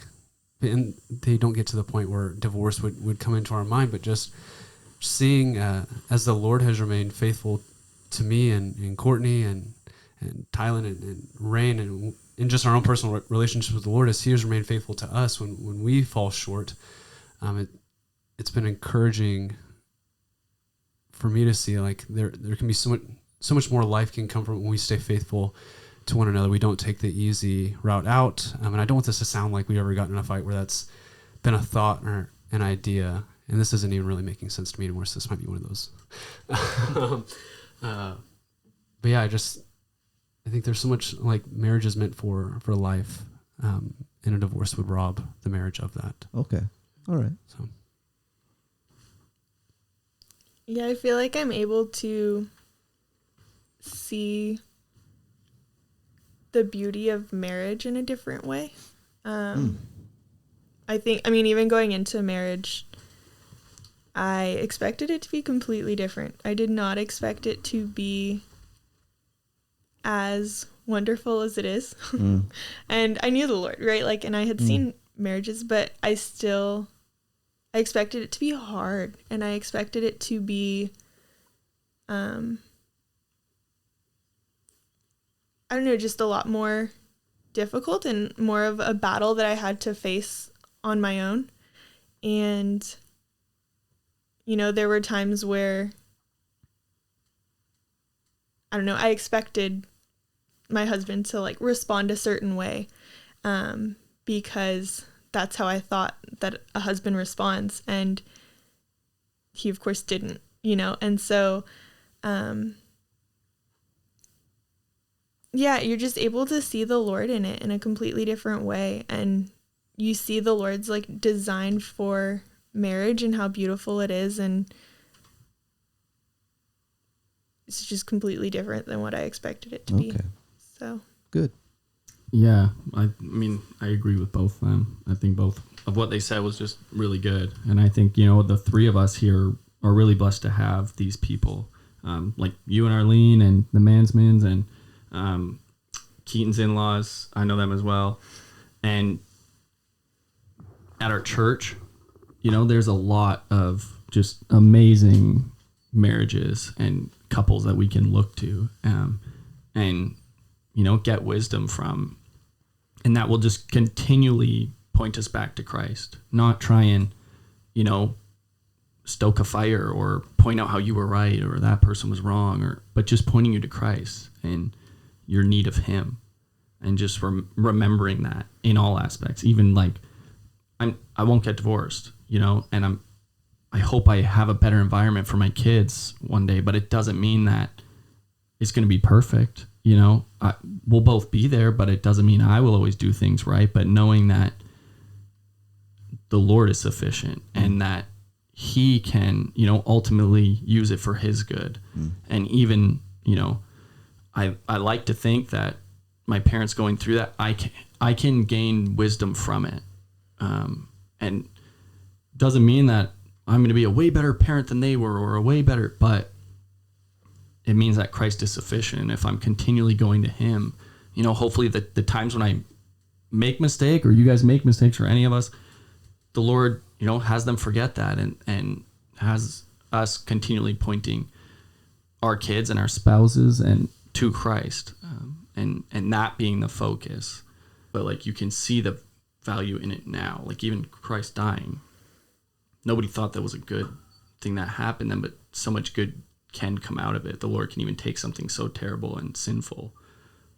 And they don't get to the point where divorce would come into our mind, but just seeing as the Lord has remained faithful to me and Courtney and Tylan and Raine, in just our own personal relationships with the Lord, as He has remained faithful to us when we fall short. It's been encouraging for me to see, like, there can be so much more life can come from when we stay faithful to one another. We don't take the easy route out. And I don't want this to sound like we've ever gotten in a fight where that's been a thought or an idea. And this isn't even really making sense to me anymore, so this might be one of those. But yeah, I think there's so much, like, marriage is meant for life, and a divorce would rob the marriage of that. Okay. All right. So. Yeah, I feel like I'm able to see the beauty of marriage in a different way. Even going into marriage, I expected it to be completely different. I did not expect it to be as wonderful as it is. And I knew the Lord, right? Like, and I had seen marriages, but I expected it to be hard, and I expected it to be, just a lot more difficult and more of a battle that I had to face on my own. And, there were times where, I expected my husband to, like, respond a certain way, because that's how I thought that a husband responds. And he, of course, didn't, And so, you're just able to see the Lord in it in a completely different way. And you see the Lord's, like, design for marriage and how beautiful it is. And it's just completely different than what I expected it to be. So good. Yeah, I mean, I agree with both of them. I think both of what they said was just really good. And I think, the three of us here are really blessed to have these people, like you and Arlene and the Mansmans and Keaton's in-laws. I know them as well. And at our church, there's a lot of just amazing marriages and couples that we can look to and get wisdom from. And that will just continually point us back to Christ, not try and, stoke a fire or point out how you were right or that person was wrong, but just pointing you to Christ and your need of Him, and just remembering that in all aspects. Even like, I won't get divorced, and I hope I have a better environment for my kids one day, but it doesn't mean that it's going to be perfect. We'll both be there, but it doesn't mean I will always do things right. But knowing that the Lord is sufficient and that He can, ultimately use it for His good. And even, I like to think that my parents going through that, I can gain wisdom from it. And doesn't mean that I'm going to be a way better parent than they were or a way better, but it means that Christ is sufficient. And if I'm continually going to Him, hopefully the times when I make mistake or you guys make mistakes or any of us, the Lord, has them forget that and has us continually pointing our kids and our spouses and to Christ, and that being the focus. But like, you can see the value in it now. Like, even Christ dying, nobody thought that was a good thing that happened then, but so much good can come out of it. The Lord can even take something so terrible and sinful,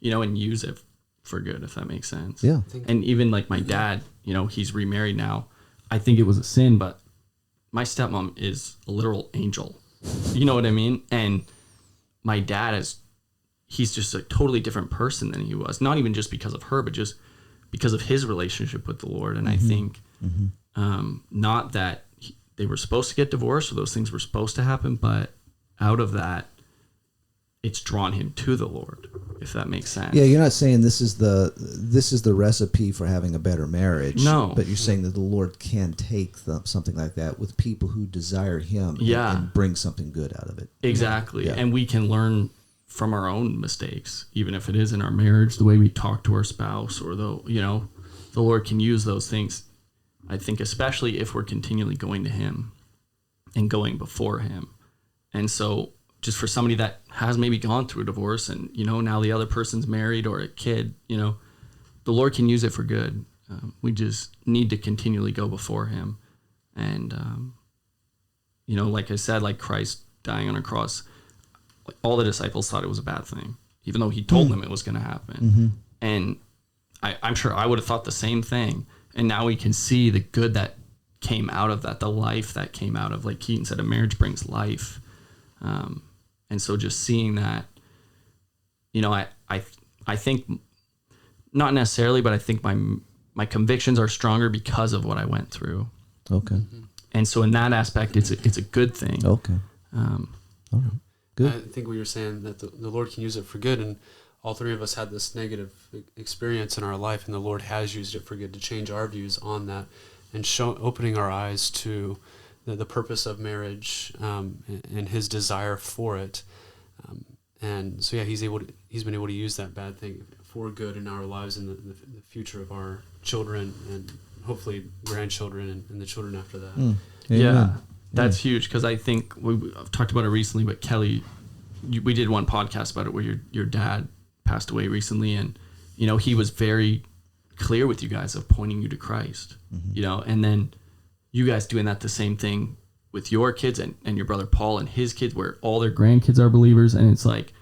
and use it for good, if that makes sense. Yeah. And even like my dad, he's remarried now. I think it was a sin, but my stepmom is a literal angel. You know what I mean? And my dad he's just a totally different person than he was. Not even just because of her, but just because of his relationship with the Lord. And I think not that they were supposed to get divorced or those things were supposed to happen, but out of that, it's drawn him to the Lord, if that makes sense. Yeah, you're not saying this is the recipe for having a better marriage. No. But you're saying that the Lord can take something like that with people who desire Him and bring something good out of it. Exactly. Yeah. And we can learn from our own mistakes, even if it is in our marriage, the way we talk to our spouse, or the Lord can use those things. I think especially if we're continually going to Him and going before Him. And so just for somebody that has maybe gone through a divorce and, now the other person's married or a kid, the Lord can use it for good. We just need to continually go before him. And, like I said, like Christ dying on a cross, all the disciples thought it was a bad thing, even though he told them it was going to happen. Mm-hmm. And I'm sure I would have thought the same thing. And now we can see the good that came out of that, the life that came out of, like Keaton said, a marriage brings life. And so just seeing that, I think not necessarily, but I think my convictions are stronger because of what I went through. Okay. Mm-hmm. And so in that aspect, it's a good thing. Okay. All right. Good. I think what you're saying, that the Lord can use it for good, and all three of us had this negative experience in our life, and the Lord has used it for good to change our views on that, and opening our eyes to the purpose of marriage and His desire for it. And so, He's been able to use that bad thing for good in our lives and the future of our children and hopefully grandchildren and the children after that. Yeah, that's huge, because I think I've talked about it recently, but Kelly, we did one podcast about it where your dad passed away recently, and he was very clear with you guys of pointing you to Christ, and then you guys doing that the same thing with your kids and your brother Paul and his kids, where all their grandkids are believers, and it's like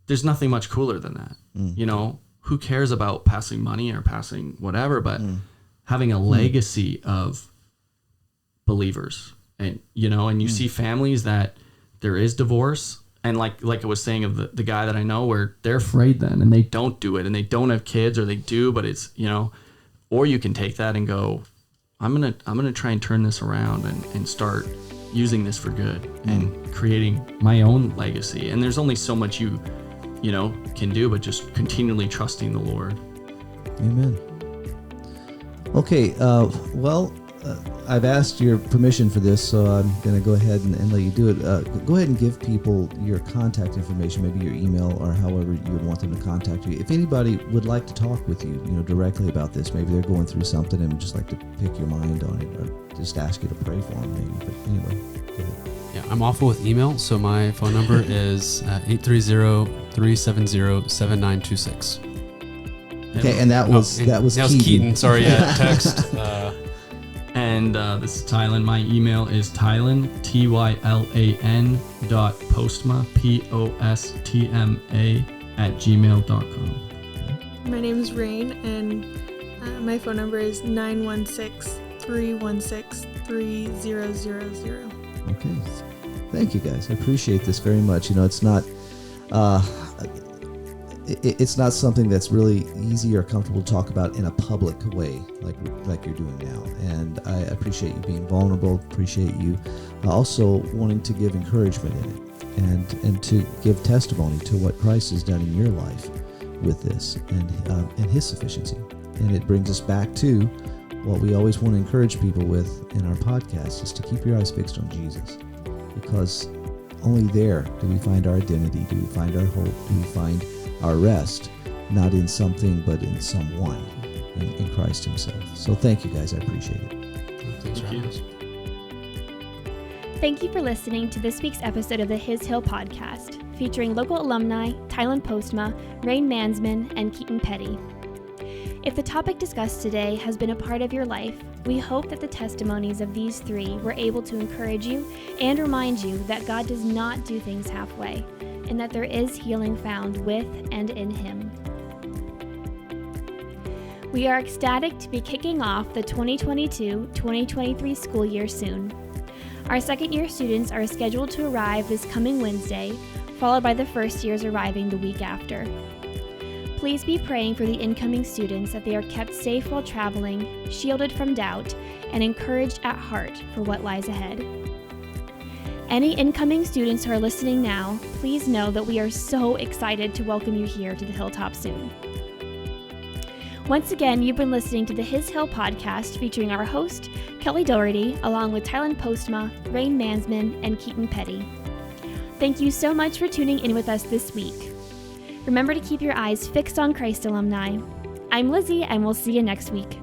there's nothing much cooler than that. Who cares about passing money or passing whatever, but having a legacy of believers, and you see families that there is divorce, and like I was saying of the guy that I know, where they're afraid then and they don't do it, and they don't have kids, or they do, but it's or you can take that and go, I'm gonna try and turn this around and start using this for good and creating my own legacy. And there's only so much you can do, but just continually trusting the Lord. Amen. Okay, I've asked your permission for this, so I'm going to go ahead and let you do it. Go ahead and give people your contact information, maybe your email or however you would want them to contact you. If anybody would like to talk with you, directly about this, maybe they're going through something and would just like to pick your mind on it, or just ask you to pray for them, maybe. But anyway, go ahead. Yeah, I'm awful with email, so my phone number is 830-370-7926. Okay, and that was Keaton. Sorry, text. And this is Tylan. My email is Tylan, Tylan .postma, POSTMA @gmail.com. My name is Raine, and my phone number is 916-316-3000. Okay. Thank you, guys. I appreciate this very much. It's not it's not something that's really easy or comfortable to talk about in a public way like you're doing now. And I appreciate you being vulnerable, appreciate you also wanting to give encouragement in it and to give testimony to what Christ has done in your life with this and His sufficiency. And it brings us back to what we always want to encourage people with in our podcast, is to keep your eyes fixed on Jesus, because only there do we find our identity, do we find our hope, do we find our rest, not in something but in someone, in Christ Himself. So thank you, guys. I appreciate it. Thanks for having us. Thank you for listening to this week's episode of the His Hill podcast, featuring local alumni Tylan Postma, Raine Mansmann, and Keaton Petty. If the topic discussed today has been a part of your life, we hope that the testimonies of these three were able to encourage you and remind you that God does not do things halfway, and that there is healing found with and in Him. We are ecstatic to be kicking off the 2022-2023 school year soon. Our second-year students are scheduled to arrive this coming Wednesday, followed by the first years arriving the week after. Please be praying for the incoming students that they are kept safe while traveling, shielded from doubt, and encouraged at heart for what lies ahead. Any incoming students who are listening now, please know that we are so excited to welcome you here to the Hilltop soon. Once again, you've been listening to the His Hill podcast, featuring our host, Kelly Doherty, along with Tylan Postma, Raine Mansmann, and Keaton Petty. Thank you so much for tuning in with us this week. Remember to keep your eyes fixed on Christ, alumni. I'm Lizzie, and we'll see you next week.